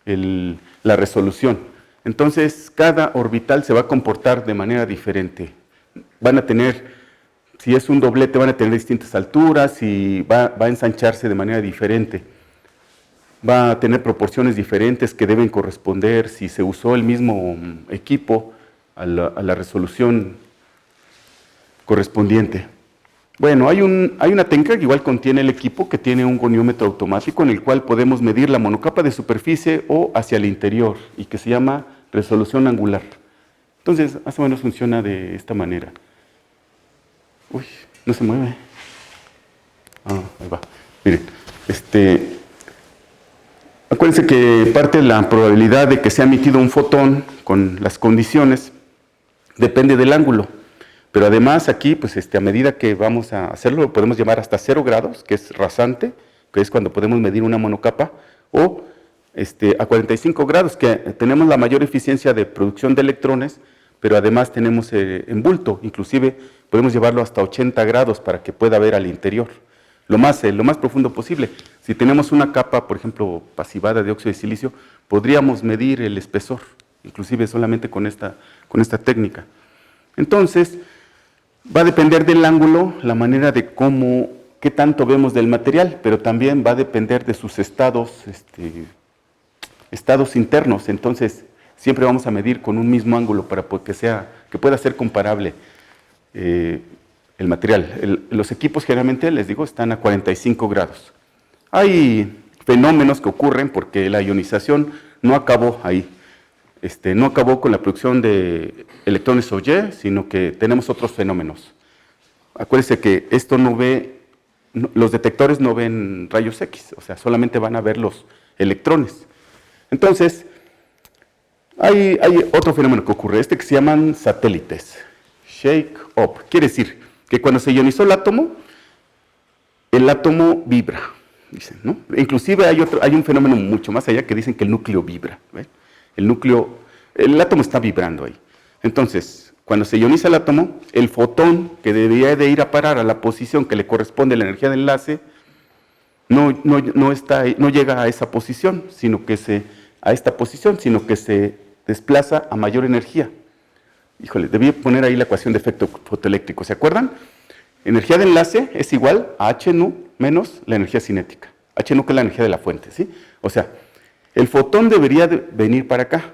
la resolución. Entonces, cada orbital se va a comportar de manera diferente. Van a tener, si es un doblete, van a tener distintas alturas y va a ensancharse de manera diferente. Va a tener proporciones diferentes que deben corresponder si se usó el mismo equipo a la resolución correspondiente. Bueno, hay una técnica que igual contiene el equipo que tiene un goniómetro automático en el cual podemos medir la monocapa de superficie o hacia el interior y que se llama resolución angular. Entonces, más o menos funciona de esta manera. Uy, no se mueve. Ah, ahí va. Miren, acuérdense que parte de la probabilidad de que sea emitido un fotón con las condiciones depende del ángulo. Pero además aquí, pues a medida que vamos a hacerlo, lo podemos llevar hasta 0 grados, que es rasante, que es cuando podemos medir una monocapa, o a 45 grados, que tenemos la mayor eficiencia de producción de electrones, pero además tenemos en bulto, inclusive podemos llevarlo hasta 80 grados para que pueda ver al interior, lo más profundo posible. Si tenemos una capa, por ejemplo, pasivada de óxido de silicio, podríamos medir el espesor, inclusive solamente con esta técnica. Entonces, va a depender del ángulo, la manera de qué tanto vemos del material, pero también va a depender de sus estados internos. Entonces, siempre vamos a medir con un mismo ángulo para que pueda ser comparable el material. Los equipos generalmente, les digo, están a 45 grados. Hay fenómenos que ocurren porque la ionización no acabó ahí. No acabó con la producción de electrones Auger, sino que tenemos otros fenómenos. Acuérdense que los detectores no ven rayos X, o sea, solamente van a ver los electrones. Entonces, hay otro fenómeno que ocurre, que se llaman satélites, shake up. Quiere decir que cuando se ionizó el átomo vibra, dicen, ¿no? Inclusive hay un fenómeno mucho más allá que dicen que el núcleo vibra, ¿ven? El átomo está vibrando ahí. Entonces, cuando se ioniza el átomo, el fotón que debería de ir a parar a la posición que le corresponde a la energía de enlace, no llega a esa posición, sino que se desplaza a mayor energía. Híjole, debí poner ahí la ecuación de efecto fotoeléctrico, ¿se acuerdan? Energía de enlace es igual a H nu menos la energía cinética. H nu que es la energía de la fuente, ¿sí? O sea, el fotón debería de venir para acá,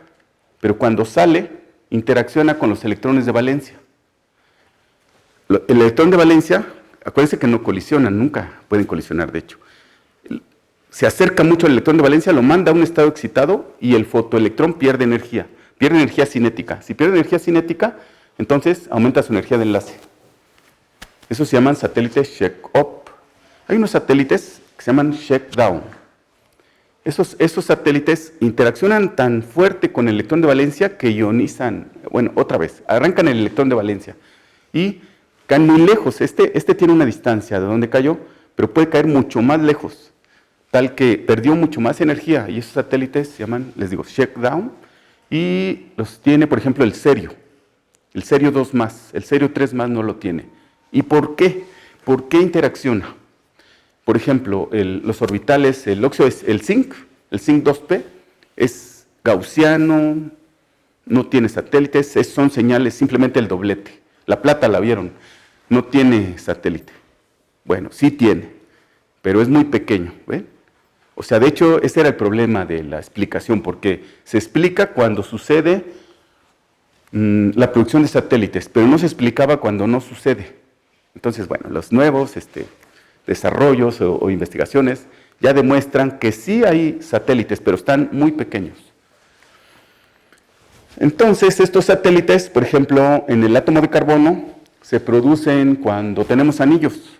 pero cuando sale, interacciona con los electrones de valencia. El electrón de valencia, acuérdense que no colisionan, nunca pueden colisionar, de hecho. Se acerca mucho al electrón de valencia, lo manda a un estado excitado y el fotoelectrón pierde energía cinética. Si pierde energía cinética, entonces aumenta su energía de enlace. Eso se llaman satélites shake-up. Hay unos satélites que se llaman shake-down. Esos satélites interaccionan tan fuerte con el electrón de valencia que ionizan, bueno, otra vez, arrancan el electrón de valencia y caen muy lejos. Este tiene una distancia de donde cayó, pero puede caer mucho más lejos, tal que perdió mucho más energía. Y esos satélites se llaman, les digo, shake-down, y los tiene, por ejemplo, el cerio 2+, el cerio 3+ no lo tiene. ¿Y por qué? ¿Por qué interacciona? Por ejemplo, los orbitales, el zinc 2p, es gaussiano, no tiene satélites, son señales, simplemente el doblete. La plata la vieron, no tiene satélite. Bueno, sí tiene, pero es muy pequeño, ¿ven? O sea, de hecho, ese era el problema de la explicación, porque se explica cuando sucede la producción de satélites, pero no se explicaba cuando no sucede. Entonces, bueno, los nuevos desarrollos o investigaciones ya demuestran que sí hay satélites, pero están muy pequeños. Entonces, estos satélites, por ejemplo, en el átomo de carbono, se producen cuando tenemos anillos.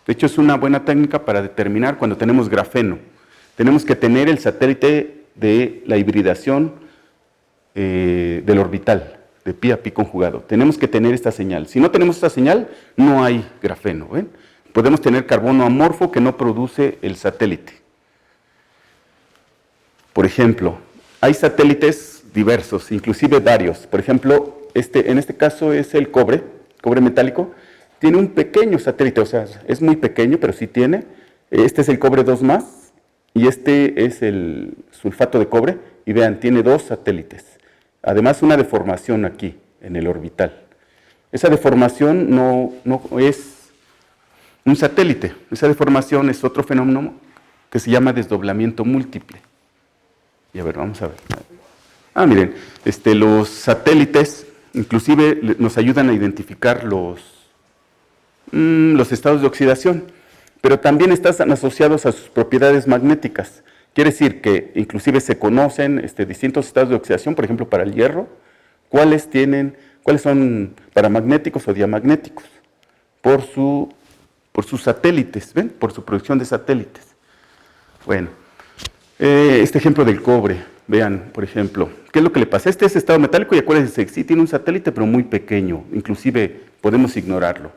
De hecho, es una buena técnica para determinar cuando tenemos grafeno. Tenemos que tener el satélite de la hibridación del orbital, de pi a pi conjugado. Tenemos que tener esta señal. Si no tenemos esta señal, no hay grafeno. ¿Ven? Podemos tener carbono amorfo que no produce el satélite. Por ejemplo, hay satélites diversos, inclusive varios. Por ejemplo, en este caso es el cobre metálico. Tiene un pequeño satélite, o sea, es muy pequeño, pero sí tiene. Este es el cobre 2+, y este es el sulfato de cobre. Y vean, tiene 2 satélites. Además, una deformación aquí, en el orbital. Esa deformación no es un satélite. Esa deformación es otro fenómeno que se llama desdoblamiento múltiple. Y a ver, vamos a ver. Miren, los satélites inclusive nos ayudan a identificar los estados de oxidación, pero también están asociados a sus propiedades magnéticas. Quiere decir que inclusive se conocen distintos estados de oxidación, por ejemplo, para el hierro, cuáles son paramagnéticos o diamagnéticos, por sus satélites, ¿ven? Por su producción de satélites. Bueno, este ejemplo del cobre, vean, por ejemplo, ¿qué es lo que le pasa? Este es estado metálico y acuérdense, sí tiene un satélite, pero muy pequeño, inclusive podemos ignorarlo.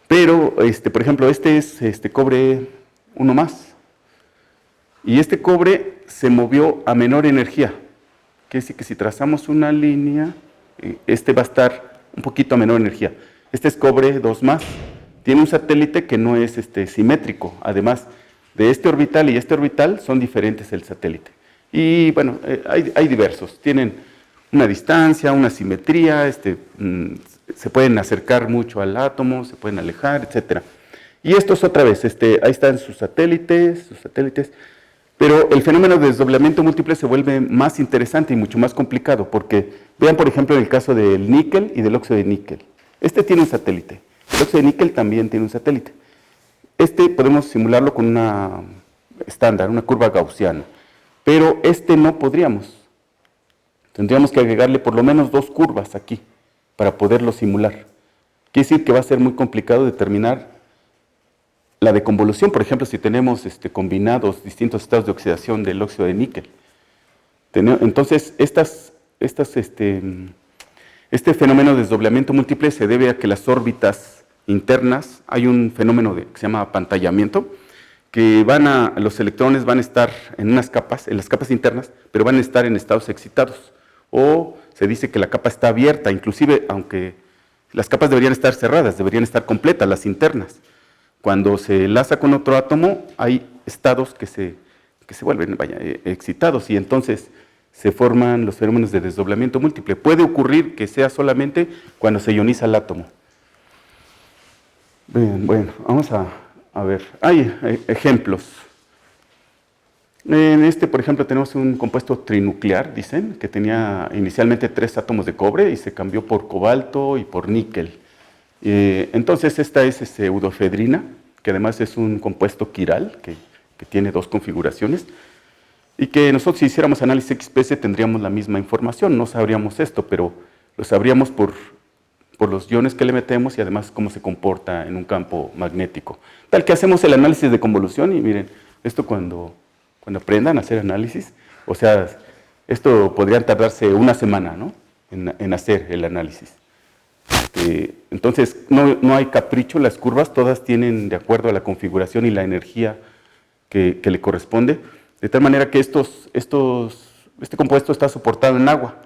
Pero, por ejemplo, este es cobre 1+. Y este cobre se movió a menor energía. Quiere decir que si trazamos una línea, va a estar un poquito a menor energía. Este es cobre 2+. Tiene un satélite que no es simétrico. Además de este orbital y este orbital son diferentes el satélite. Y bueno, hay diversos. Tienen una distancia, una simetría, se pueden acercar mucho al átomo, se pueden alejar, etc. Y estos otra vez, ahí están sus satélites, pero el fenómeno de desdoblamiento múltiple se vuelve más interesante y mucho más complicado, porque vean por ejemplo en el caso del níquel y del óxido de níquel. Este tiene un satélite, el óxido de níquel también tiene un satélite. Podemos simularlo con una estándar, una curva gaussiana, pero no podríamos. Tendríamos que agregarle por lo menos 2 curvas aquí para poderlo simular. Quiere decir que va a ser muy complicado determinar la deconvolución, por ejemplo, si tenemos combinados distintos estados de oxidación del óxido de níquel. Entonces, este fenómeno de desdoblamiento múltiple se debe a que las órbitas internas, hay un fenómeno que se llama apantallamiento, que los electrones van a estar en las capas internas, pero van a estar en estados excitados. O se dice que la capa está abierta, inclusive aunque las capas deberían estar cerradas, deberían estar completas, las internas. Cuando se enlaza con otro átomo, hay estados que se vuelven excitados y entonces se forman los fenómenos de desdoblamiento múltiple. Puede ocurrir que sea solamente cuando se ioniza el átomo. Bien, bueno, vamos a ver. Hay ejemplos. En por ejemplo, tenemos un compuesto trinuclear, dicen, que tenía inicialmente 3 átomos de cobre y se cambió por cobalto y por níquel. Entonces esta es pseudoefedrina, que además es un compuesto quiral, que tiene 2 configuraciones, y que nosotros si hiciéramos análisis XPS tendríamos la misma información, no sabríamos esto, pero lo sabríamos por los iones que le metemos y además cómo se comporta en un campo magnético. Tal que hacemos el análisis de convolución y miren, esto cuando aprendan a hacer análisis, o sea, esto podrían tardarse una semana, ¿no? en hacer el análisis. Entonces, no hay capricho, las curvas todas tienen de acuerdo a la configuración y la energía que le corresponde, de tal manera que este compuesto está soportado en agua.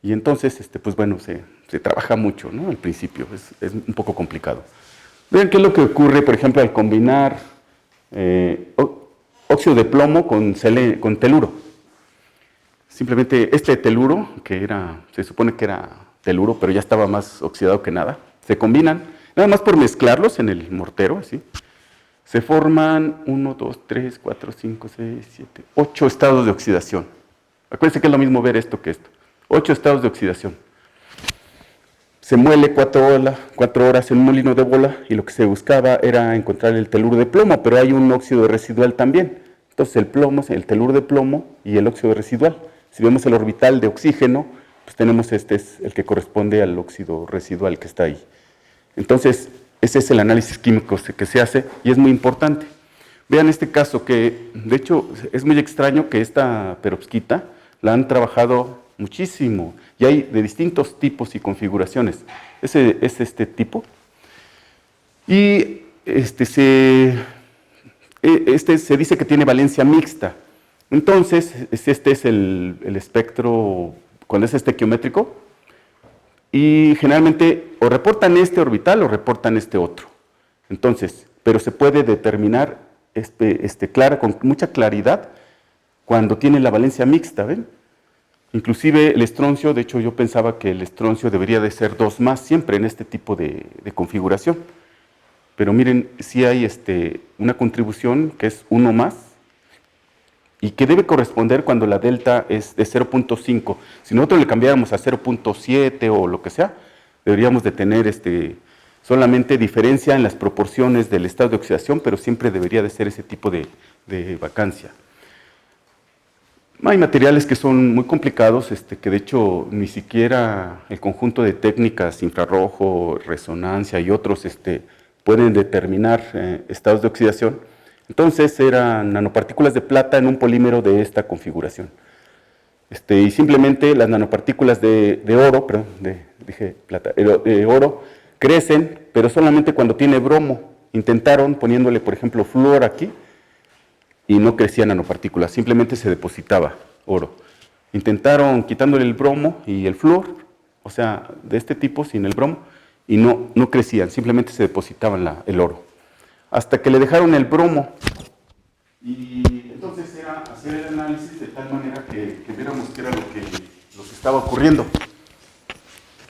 Y entonces, pues bueno, se trabaja mucho, ¿no? Al principio, es un poco complicado. Vean qué es lo que ocurre, por ejemplo, al combinar óxido de plomo con teluro. Simplemente teluro, se supone que era teluro, pero ya estaba más oxidado que nada, se combinan, nada más por mezclarlos en el mortero, así, se forman 1, 2, 3, 4, 5, 6, 7, 8 estados de oxidación. Acuérdense que es lo mismo ver esto que esto. 8 estados de oxidación. se muele 4 horas en un molino de bola y lo que se buscaba era encontrar el teluro de plomo, pero hay un óxido residual también. Entonces el plomo, el teluro de plomo y el óxido residual. Si vemos el orbital de oxígeno, pues tenemos este es el que corresponde al óxido residual que está ahí. Entonces, ese es el análisis químico que se hace y es muy importante. Vean este caso que, de hecho, es muy extraño que esta perovskita la han trabajado muchísimo y hay de distintos tipos y configuraciones. Ese es este tipo. Y se dice que tiene valencia mixta. Entonces, este es el espectro, cuando es estequiométrico, y generalmente o reportan este orbital o reportan este otro. Entonces, pero se puede determinar con mucha claridad cuando tiene la valencia mixta, ¿ven? Inclusive el estroncio, de hecho yo pensaba que el estroncio debería de ser 2+ siempre en este tipo de configuración. Pero miren, sí hay una contribución que es 1+, y que debe corresponder cuando la delta es de 0.5. Si nosotros le cambiáramos a 0.7 o lo que sea, deberíamos de tener solamente diferencia en las proporciones del estado de oxidación, pero siempre debería de ser ese tipo de vacancia. Hay materiales que son muy complicados, que de hecho ni siquiera el conjunto de técnicas, infrarrojo, resonancia y otros, pueden determinar estados de oxidación. Entonces eran nanopartículas de plata en un polímero de esta configuración. Y simplemente las nanopartículas de oro, perdón, dije plata, de oro, crecen, pero solamente cuando tiene bromo. Intentaron poniéndole, por ejemplo, flúor aquí, y no crecían nanopartículas, simplemente se depositaba oro. Intentaron quitándole el bromo y el flúor, o sea, de este tipo, sin el bromo, y no crecían, simplemente se depositaban el oro. Hasta que le dejaron el bromo, y entonces era hacer el análisis de tal manera que viéramos qué era lo que estaba ocurriendo.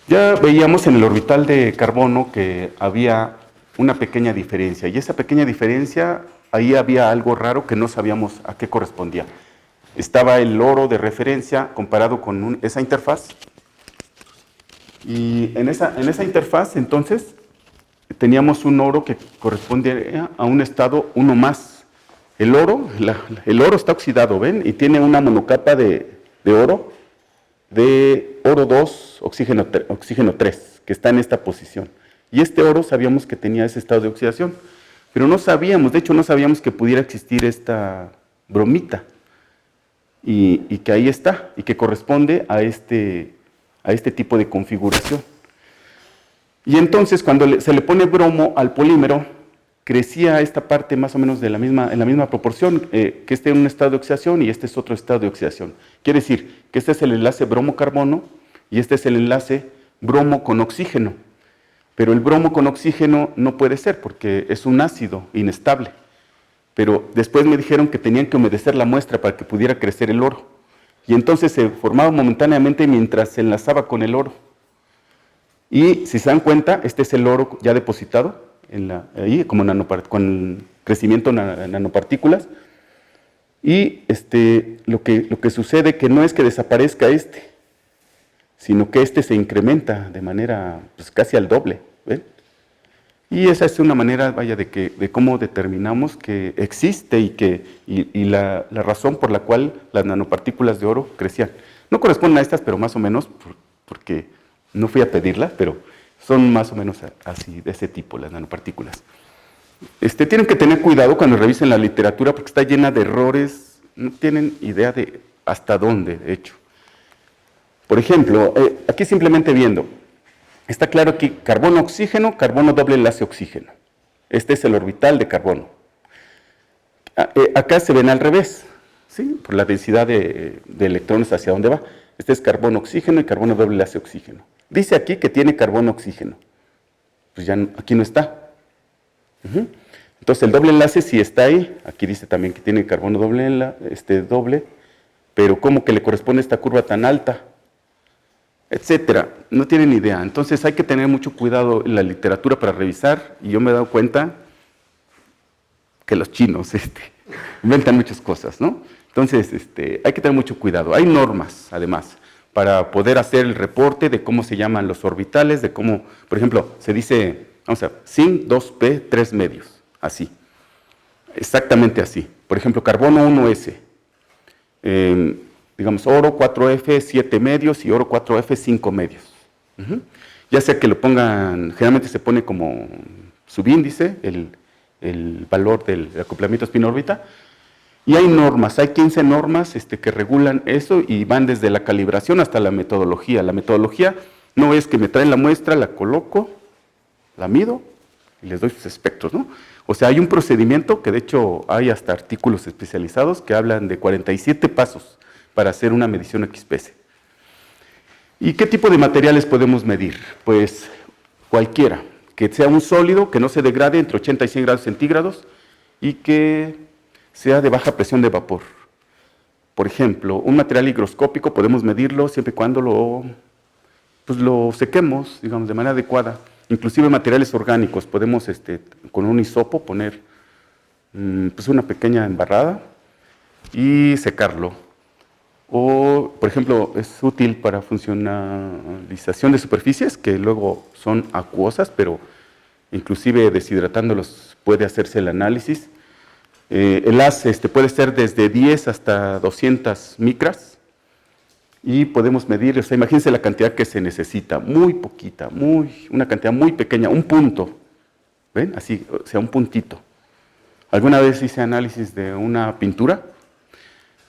Ya veíamos en el orbital de carbono que había una pequeña diferencia, y esa pequeña diferencia, ahí había algo raro que no sabíamos a qué correspondía. Estaba el oro de referencia comparado con esa interfaz, y en esa interfaz entonces teníamos un oro que corresponde a un estado 1+. El oro está oxidado, ¿ven? Y tiene una monocapa de oro 2, oxígeno 3, que está en esta posición. Y este oro sabíamos que tenía ese estado de oxidación, pero no sabíamos, de hecho no sabíamos que pudiera existir esta bromita, y que ahí está, y que corresponde a este tipo de configuración. Y entonces cuando se le pone bromo al polímero, crecía esta parte más o menos en la misma proporción, que este es un estado de oxidación y este es otro estado de oxidación. Quiere decir que este es el enlace bromo-carbono y este es el enlace bromo con oxígeno. Pero el bromo con oxígeno no puede ser porque es un ácido inestable. Pero después me dijeron que tenían que humedecer la muestra para que pudiera crecer el oro. Y entonces se formaba momentáneamente mientras se enlazaba con el oro. Y si se dan cuenta, este es el oro ya depositado ahí como con crecimiento nanopartículas. Y lo que sucede que no es que desaparezca sino que se incrementa de manera pues, casi al doble. ¿ven? Y esa es una manera, vaya, de cómo determinamos que existe y la razón por la cual las nanopartículas de oro crecían. No corresponden a estas, pero más o menos, porque no fui a pedirlas, pero son más o menos así, de ese tipo, las nanopartículas. Tienen que tener cuidado cuando revisen la literatura porque está llena de errores, no tienen idea de hasta dónde, de hecho. Por ejemplo, aquí simplemente viendo, está claro que carbono-oxígeno, carbono doble enlace oxígeno. Este es el orbital de carbono. Acá se ven al revés, ¿sí? Por la densidad de electrones hacia dónde va. Este es carbono-oxígeno y carbono doble enlace oxígeno. Dice aquí que tiene carbono-oxígeno. Pues ya aquí no está. Entonces el doble enlace sí está ahí. Aquí dice también que tiene carbono doble, pero ¿cómo que le corresponde esta curva tan alta? Etcétera. No tienen idea. Entonces hay que tener mucho cuidado en la literatura para revisar, y yo me he dado cuenta que los chinos inventan muchas cosas, ¿no? Entonces hay que tener mucho cuidado. Hay normas, además. para poder hacer el reporte de cómo se llaman los orbitales, de cómo, por ejemplo, se dice, vamos a ver, zinc 2p 3 medios, así, exactamente así. Por ejemplo, carbono 1s, digamos oro 4f 7 medios y oro 4f 5 medios. Ya sea que lo pongan, generalmente se pone como subíndice, el valor del acoplamiento spin-órbita, y hay normas, hay 15 normas que regulan eso y van desde la calibración hasta la metodología. La metodología no es que me traen la muestra, la coloco, la mido y les doy sus espectros, ¿no? O sea, hay un procedimiento que de hecho hay hasta artículos especializados que hablan de 47 pasos para hacer una medición XPS. ¿Y qué tipo de materiales podemos medir? Pues cualquiera, que sea un sólido, que no se degrade entre 80 y 100 grados centígrados y que sea de baja presión de vapor. Por ejemplo, un material higroscópico podemos medirlo siempre y cuando lo sequemos, digamos, de manera adecuada. Inclusive materiales orgánicos, podemos con un hisopo poner pues una pequeña embarrada y secarlo. O, por ejemplo, es útil para funcionalización de superficies que luego son acuosas, pero inclusive deshidratándolos puede hacerse el análisis. El haz puede ser desde 10 hasta 200 micras y podemos medir, o sea, imagínense la cantidad que se necesita, muy poquita, una cantidad muy pequeña, un punto, ¿ven? Así, o sea, un puntito. Alguna vez hice análisis de una pintura,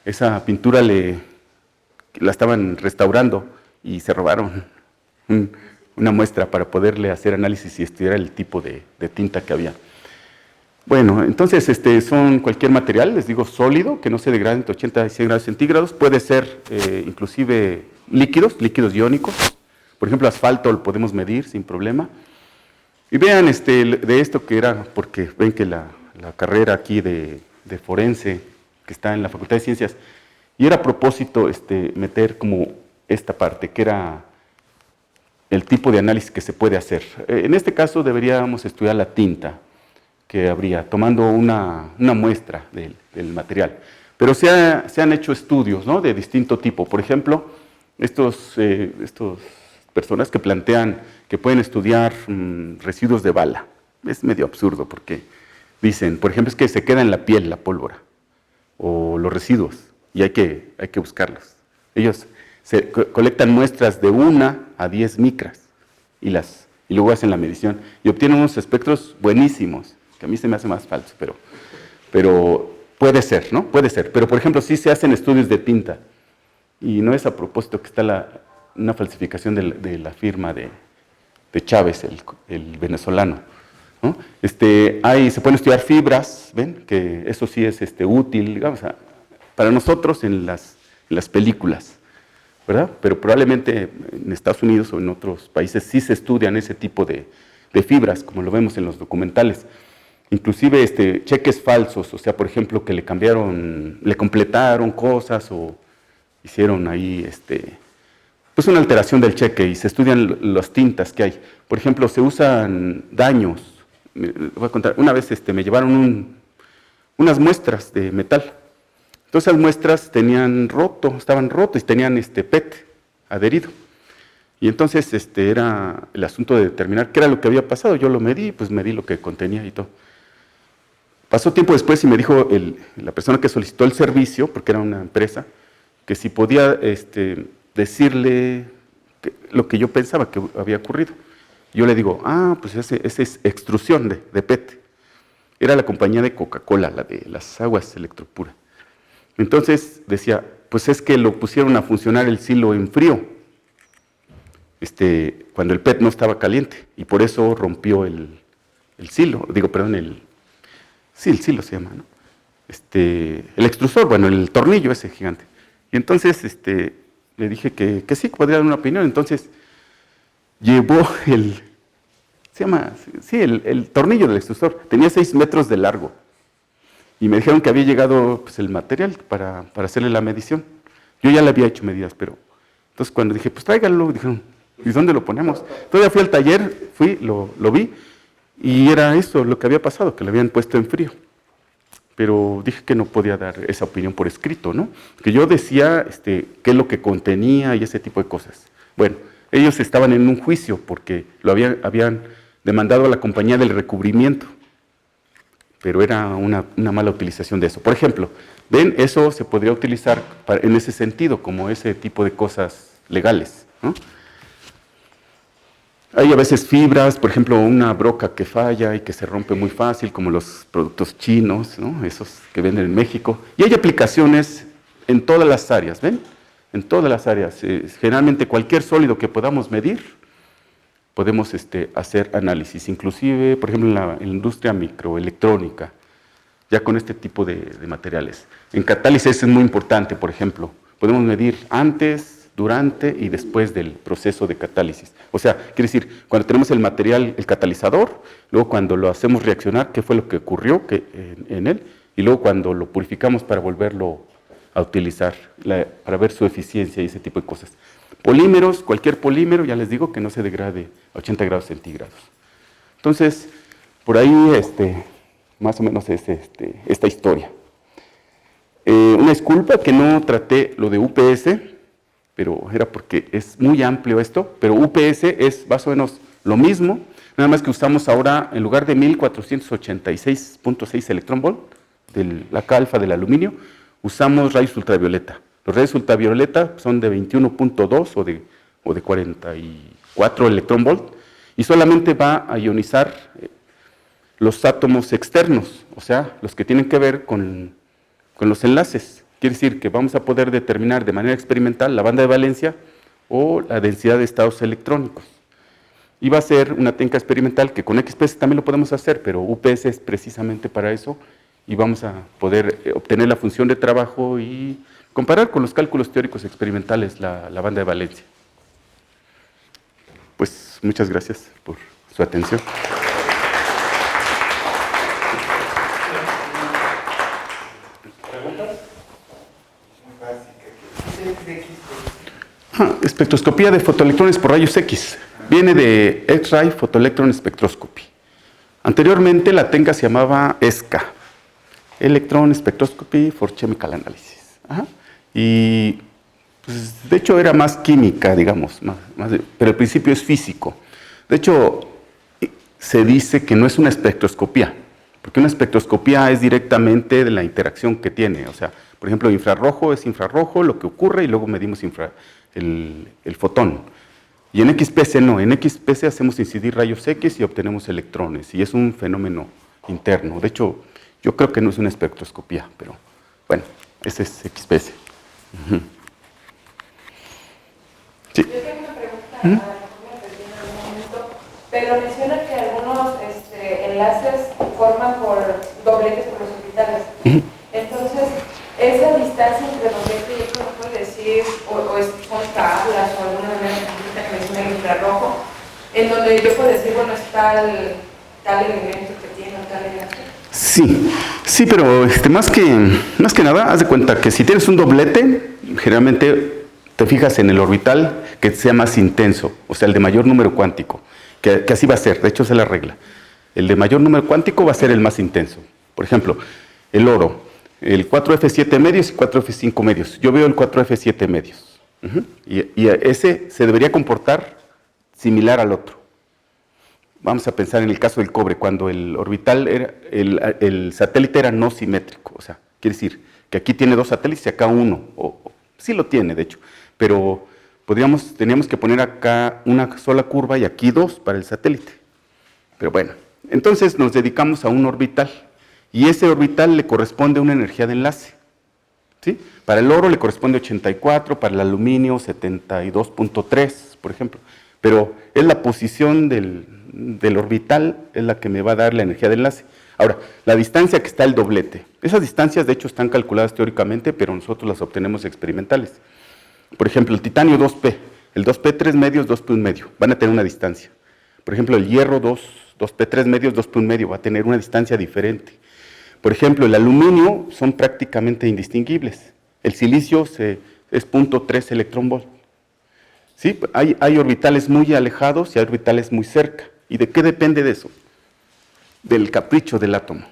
esa pintura la estaban restaurando y se robaron una muestra para poderle hacer análisis y estudiar el tipo de tinta que había. Bueno, entonces son cualquier material, les digo sólido, que no se degrade entre 80 y 100 grados centígrados, puede ser inclusive líquidos iónicos, por ejemplo asfalto lo podemos medir sin problema. Y vean de esto que era, porque ven que la carrera aquí de forense, que está en la Facultad de Ciencias, y era a propósito meter como esta parte, que era el tipo de análisis que se puede hacer. En este caso deberíamos estudiar la tinta que habría, tomando una muestra del material. Pero se han hecho estudios, ¿no?, de distinto tipo. Por ejemplo, estos personas que plantean que pueden estudiar residuos de bala. Es medio absurdo porque dicen, por ejemplo, es que se queda en la piel la pólvora o los residuos y hay que buscarlos. Ellos colectan muestras de 1 a 10 micras y luego hacen la medición y obtienen unos espectros buenísimos, que a mí se me hace más falso, pero puede ser, ¿no? Puede ser. Pero, por ejemplo, sí se hacen estudios de tinta y no es a propósito que está una falsificación de la firma de Chávez, el venezolano, ¿no? Se pueden estudiar fibras, ¿ven? Que eso sí es útil, digamos, para nosotros en las películas, ¿verdad? Pero probablemente en Estados Unidos o en otros países sí se estudian ese tipo de fibras, como lo vemos en los documentales. Inclusive cheques falsos, o sea, por ejemplo, que le completaron cosas o hicieron ahí pues una alteración del cheque y se estudian las tintas que hay. Por ejemplo, se usan daños. Voy a contar, una vez me llevaron unas muestras de metal. Entonces esas muestras estaban rotas y tenían PET adherido. Y entonces era el asunto de determinar qué era lo que había pasado. Yo lo medí, pues medí lo que contenía y todo. Pasó tiempo después y me dijo la persona que solicitó el servicio, porque era una empresa, que si podía decirle lo que yo pensaba que había ocurrido. Yo le digo, pues ese es extrusión de PET. Era la compañía de Coca-Cola, la de las aguas Electropura. Entonces decía, pues es que lo pusieron a funcionar el silo en frío, cuando el PET no estaba caliente, y por eso rompió el silo, el silo se llama, ¿no? El extrusor, bueno, el tornillo ese gigante. Y entonces le dije que sí, que podría dar una opinión. Entonces llevó el tornillo del extrusor, tenía 6 metros de largo. Y me dijeron que había llegado pues, el material para hacerle la medición. Yo ya le había hecho medidas, pero entonces cuando dije, pues tráiganlo, dijeron, ¿y dónde lo ponemos? Todavía fui al taller, lo vi, y era eso lo que había pasado, que lo habían puesto en frío. pero dije que no podía dar esa opinión por escrito, ¿no? Que yo decía qué es lo que contenía y ese tipo de cosas. Bueno, ellos estaban en un juicio porque lo habían demandado a la compañía del recubrimiento, pero era una mala utilización de eso. Por ejemplo, ven, eso se podría utilizar en ese sentido, como ese tipo de cosas legales, ¿no? Hay a veces fibras, por ejemplo, una broca que falla y que se rompe muy fácil, como los productos chinos, ¿no? Esos que venden en México. Y hay aplicaciones en todas las áreas, ¿ven? En todas las áreas. Generalmente cualquier sólido que podamos medir, podemos hacer análisis. Inclusive, por ejemplo, en la industria microelectrónica, ya con este tipo de materiales. En catálisis es muy importante, por ejemplo. Podemos medir antes, durante y después del proceso de catálisis. O sea, quiere decir, cuando tenemos el material, el catalizador, luego cuando lo hacemos reaccionar, qué fue lo que ocurrió en él, y luego cuando lo purificamos para volverlo a utilizar, para ver su eficiencia y ese tipo de cosas. Polímeros, cualquier polímero, ya les digo que no se degrade a 80 grados centígrados. Entonces, por ahí, más o menos es esta historia. Una disculpa que no traté lo de UPS, pero era porque es muy amplio esto, pero UPS es más o menos lo mismo, nada más que usamos ahora, en lugar de 1486.6 electronvolt, de la K alfa del aluminio, usamos rayos ultravioleta. Los rayos ultravioleta son de 21.2 o de 44 electronvolt, y solamente va a ionizar los átomos externos, o sea, los que tienen que ver con los enlaces. Quiere decir que vamos a poder determinar de manera experimental la banda de valencia o la densidad de estados electrónicos. Y va a ser una técnica experimental que con XPS también lo podemos hacer, pero UPS es precisamente para eso, y vamos a poder obtener la función de trabajo y comparar con los cálculos teóricos experimentales la banda de valencia. Pues muchas gracias por su atención. Espectroscopía de fotoelectrones por rayos X. Viene de X-Ray Photoelectron Spectroscopy. Anteriormente la técnica se llamaba ESCA, Electron Spectroscopy for Chemical Analysis. Y pues, de hecho era más química, digamos, pero al principio es físico. De hecho, se dice que no es una espectroscopía, porque una espectroscopía es directamente de la interacción que tiene. O sea, por ejemplo, infrarrojo es infrarrojo, lo que ocurre, y luego medimos el fotón. Y en XPS no, en XPS hacemos incidir rayos X y obtenemos electrones, y es un fenómeno interno. De hecho, yo creo que no es una espectroscopía, pero bueno, ese es XPS. Sí. Yo tengo una pregunta, a lo mejor me perdí en algún momento, pero menciona que algunos enlaces forman por dobletes por los orbitales. Entonces, esa distancia entre doblete y otro, ¿me puede decir, son tablas o alguna manera que menciona el infrarrojo, en donde yo puedo decir, bueno, es tal elemento que tiene o tal elemento? Sí, pero más que nada, haz de cuenta que si tienes un doblete, generalmente te fijas en el orbital que sea más intenso, o sea, el de mayor número cuántico, que así va a ser, de hecho esa es la regla. El de mayor número cuántico va a ser el más intenso. Por ejemplo, el oro, el 4F7 medios y 4F5 medios. Yo veo el 4F7 medios. Y ese se debería comportar similar al otro. Vamos a pensar en el caso del cobre, cuando el orbital el satélite era no simétrico. O sea, quiere decir que aquí tiene dos satélites y acá uno. Sí lo tiene, de hecho, pero teníamos que poner acá una sola curva y aquí dos para el satélite. Pero bueno, entonces nos dedicamos a un orbital, y ese orbital le corresponde una energía de enlace. ¿Sí? Para el oro le corresponde 84, para el aluminio 72.3, por ejemplo. Pero es la posición del orbital, es la que me va a dar la energía de enlace. Ahora, la distancia que está el doblete. Esas distancias, de hecho, están calculadas teóricamente, pero nosotros las obtenemos experimentales. Por ejemplo, el titanio 2P, el 2P 3 medios, 2P 1 medio, van a tener una distancia. Por ejemplo, el hierro 2P 3 medios, 2P 1 medio, va a tener una distancia diferente. Por ejemplo, el aluminio son prácticamente indistinguibles. El silicio es 0.3 electronvolt. ¿Sí? Hay orbitales muy alejados y hay orbitales muy cerca. ¿Y de qué depende de eso? Del capricho del átomo.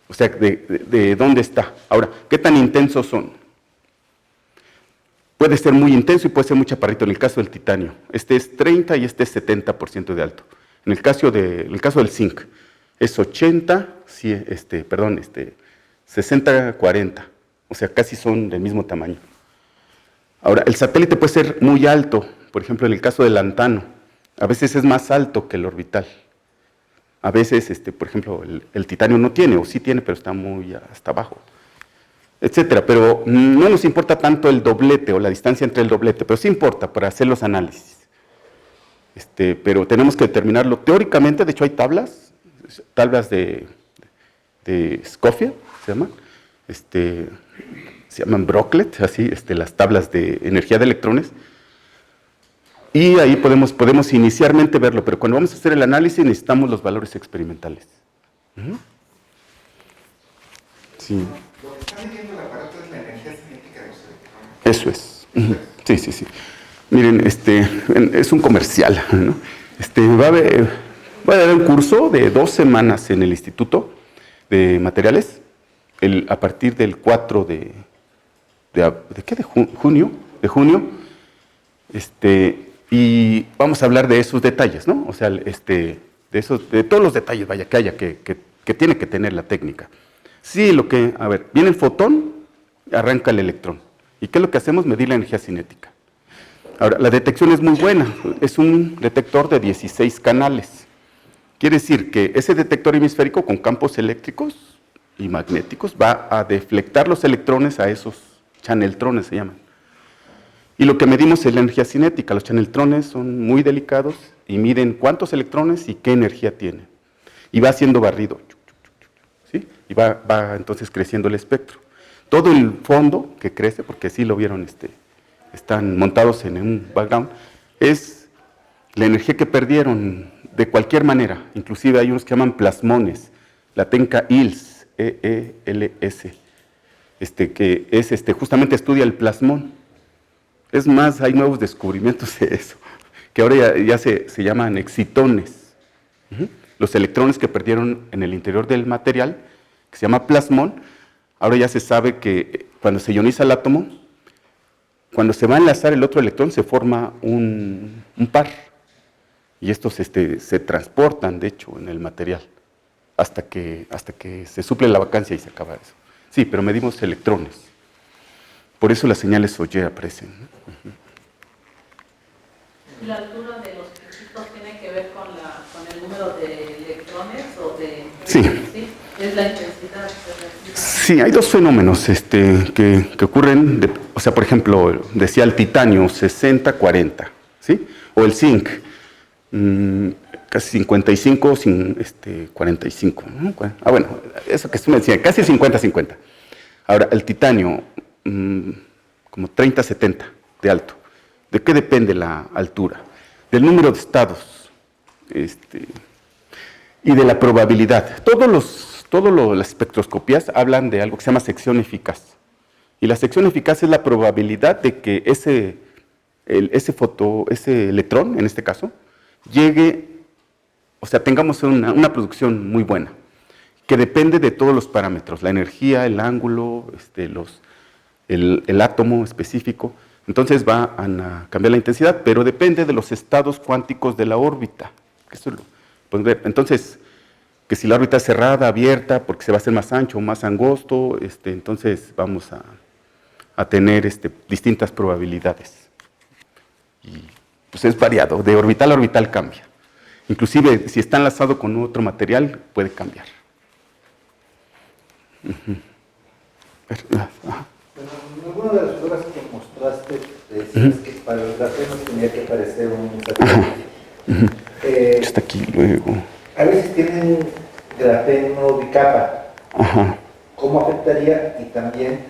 O sea, de dónde está. Ahora, ¿qué tan intensos son? Puede ser muy intenso y puede ser muy chaparrito. En el caso del titanio, este es 30 y este es 70% de alto. En el caso del zinc, es 80, 60-40. O sea, casi son del mismo tamaño. Ahora, el satélite puede ser muy alto. Por ejemplo, en el caso del lantano, a veces es más alto que el orbital. A veces, por ejemplo, el titanio no tiene, o sí tiene, pero está muy hasta abajo, etcétera. Pero no nos importa tanto el doblete o la distancia entre el doblete, pero sí importa para hacer los análisis. Pero tenemos que determinarlo teóricamente. De hecho, hay tablas de Schofield, se llaman Brocklet, así, las tablas de energía de electrones. Y ahí podemos inicialmente verlo, pero cuando vamos a hacer el análisis necesitamos los valores experimentales. Sí. Lo que está midiendo el aparato es la energía cinética de los electrones. Eso es. Sí. Miren, es un comercial, ¿no? Va a haber un curso de 2 semanas en el Instituto de Materiales, a partir del 4 de junio, y vamos a hablar de esos detalles, ¿no? O sea, de todos los detalles, vaya, que haya, que tiene que tener la técnica. Sí, viene el fotón, arranca el electrón. ¿Y qué es lo que hacemos? Medir la energía cinética. Ahora, la detección es muy buena, es un detector de 16 canales. Quiere decir que ese detector hemisférico con campos eléctricos y magnéticos va a deflectar los electrones a esos chaneltrones, se llaman. Y lo que medimos es la energía cinética. Los chaneltrones son muy delicados y miden cuántos electrones y qué energía tienen. Y va siendo barrido, ¿sí? Y va entonces creciendo el espectro. Todo el fondo que crece, porque sí lo vieron, están montados en un background, es la energía que perdieron de cualquier manera. Inclusive hay unos que llaman plasmones, la Tenca EELS, E-E-L-S, que es justamente estudia el plasmón. Es más, hay nuevos descubrimientos de eso, que ahora ya se llaman excitones. Los electrones que perdieron en el interior del material, que se llama plasmón, ahora ya se sabe que cuando se ioniza el átomo, cuando se va a enlazar el otro electrón, se forma un par. Y estos se transportan, de hecho, en el material, hasta que se suple la vacancia y se acaba eso. Sí, pero medimos electrones. Por eso las señales Oye aparecen. ¿Y la altura de los piquitos tiene que ver con el número de electrones o de...? Sí. ¿Sí? ¿Es la intensidad? Sí, hay dos fenómenos que ocurren, o sea, por ejemplo, decía el titanio 60-40, ¿sí? O el zinc, casi 55, 45. ¿No? Bueno, eso que usted me decía, casi 50-50. Ahora, el titanio, como 30-70 de alto. ¿De qué depende la altura? Del número de estados y de la probabilidad. Las espectroscopías hablan de algo que se llama sección eficaz. Y la sección eficaz es la probabilidad de que ese electrón, en este caso, llegue, o sea, tengamos una producción muy buena, que depende de todos los parámetros, la energía, el ángulo, el átomo específico. Entonces va a cambiar la intensidad, pero depende de los estados cuánticos de la órbita. Eso lo pueden ver. Entonces, que si la órbita es cerrada, abierta, porque se va a hacer más ancho o más angosto, entonces vamos a tener distintas probabilidades. Y pues es variado, de orbital a orbital cambia. Inclusive, si está enlazado con otro material, puede cambiar. Bueno, en alguna de las obras que mostraste, decías que para el grafeno tenía que aparecer un satélite. Está aquí luego. A veces tienen grafeno bicapa. Ajá. ¿Cómo afectaría? Y también,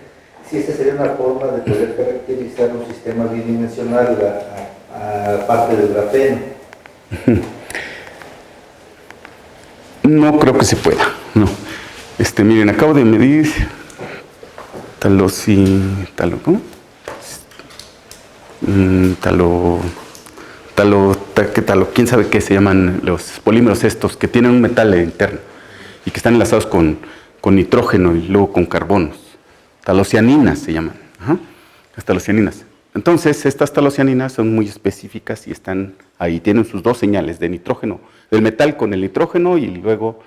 si esta sería una forma de poder caracterizar un sistema bidimensional a parte del grafeno. No creo que se pueda, no. Miren, acabo de medir quién sabe qué se llaman los polímeros estos que tienen un metal interno y que están enlazados con con nitrógeno y luego con carbonos. Talocianinas se llaman. Ajá. Las talocianinas. Entonces, estas talocianinas son muy específicas y están ahí, tienen sus dos señales de nitrógeno, del metal con el nitrógeno y luego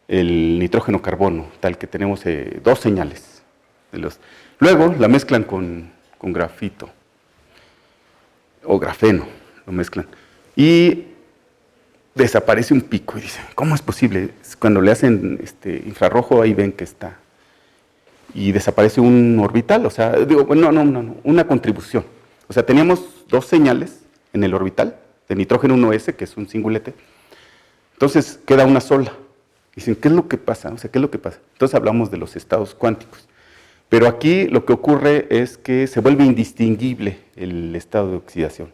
el nitrógeno-carbono, tal que tenemos dos señales. Luego la mezclan con grafito o grafeno, lo mezclan. Y desaparece un pico y dicen, ¿cómo es posible? Cuando le hacen infrarrojo, ahí ven que está. Y desaparece un orbital, o sea, una contribución. O sea, teníamos dos señales en el orbital, de nitrógeno 1s, que es un singulete. Entonces, queda una sola. Dicen, ¿qué es lo que pasa? O sea, ¿qué es lo que pasa? Entonces hablamos de los estados cuánticos. Pero aquí lo que ocurre es que se vuelve indistinguible el estado de oxidación,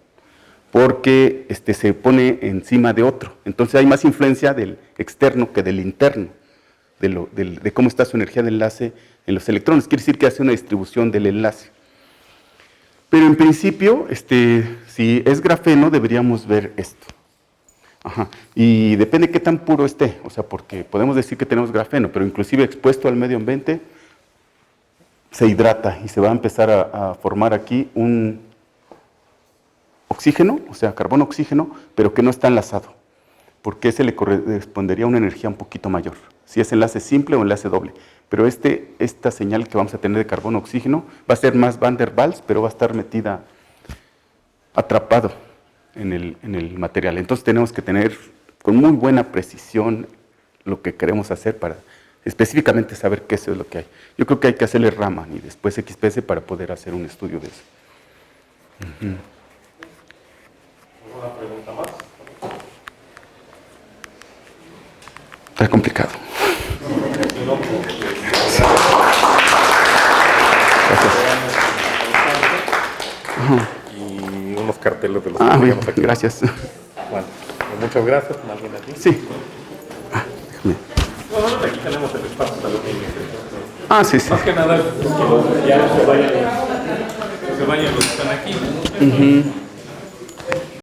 porque se pone encima de otro. Entonces hay más influencia del externo que del interno, de cómo está su energía de enlace en los electrones. Quiere decir que hace una distribución del enlace. Pero en principio, si es grafeno, deberíamos ver esto. Ajá. Y depende de qué tan puro esté, o sea, porque podemos decir que tenemos grafeno, pero inclusive expuesto al medio ambiente, se hidrata y se va a empezar a formar aquí un oxígeno, o sea, carbono-oxígeno, pero que no está enlazado, porque ese le correspondería a una energía un poquito mayor, si es enlace simple o enlace doble. Pero esta señal que vamos a tener de carbono-oxígeno va a ser más Van der Waals, pero va a estar metida, atrapado en el material. Entonces tenemos que tener con muy buena precisión lo que queremos hacer para específicamente saber qué es lo que hay. Yo creo que hay que hacerle Raman y después XPS para poder hacer un estudio de eso. ¿Alguna pregunta más? Está complicado. Y unos carteles de los que tenemos bien, aquí. gracias. Bueno, pues muchas gracias. ¿Alguien aquí? Sí. Déjame. Bueno, aquí tenemos el espacio también. Sí, sí. Más que nada, es que ya se vayan los que están aquí.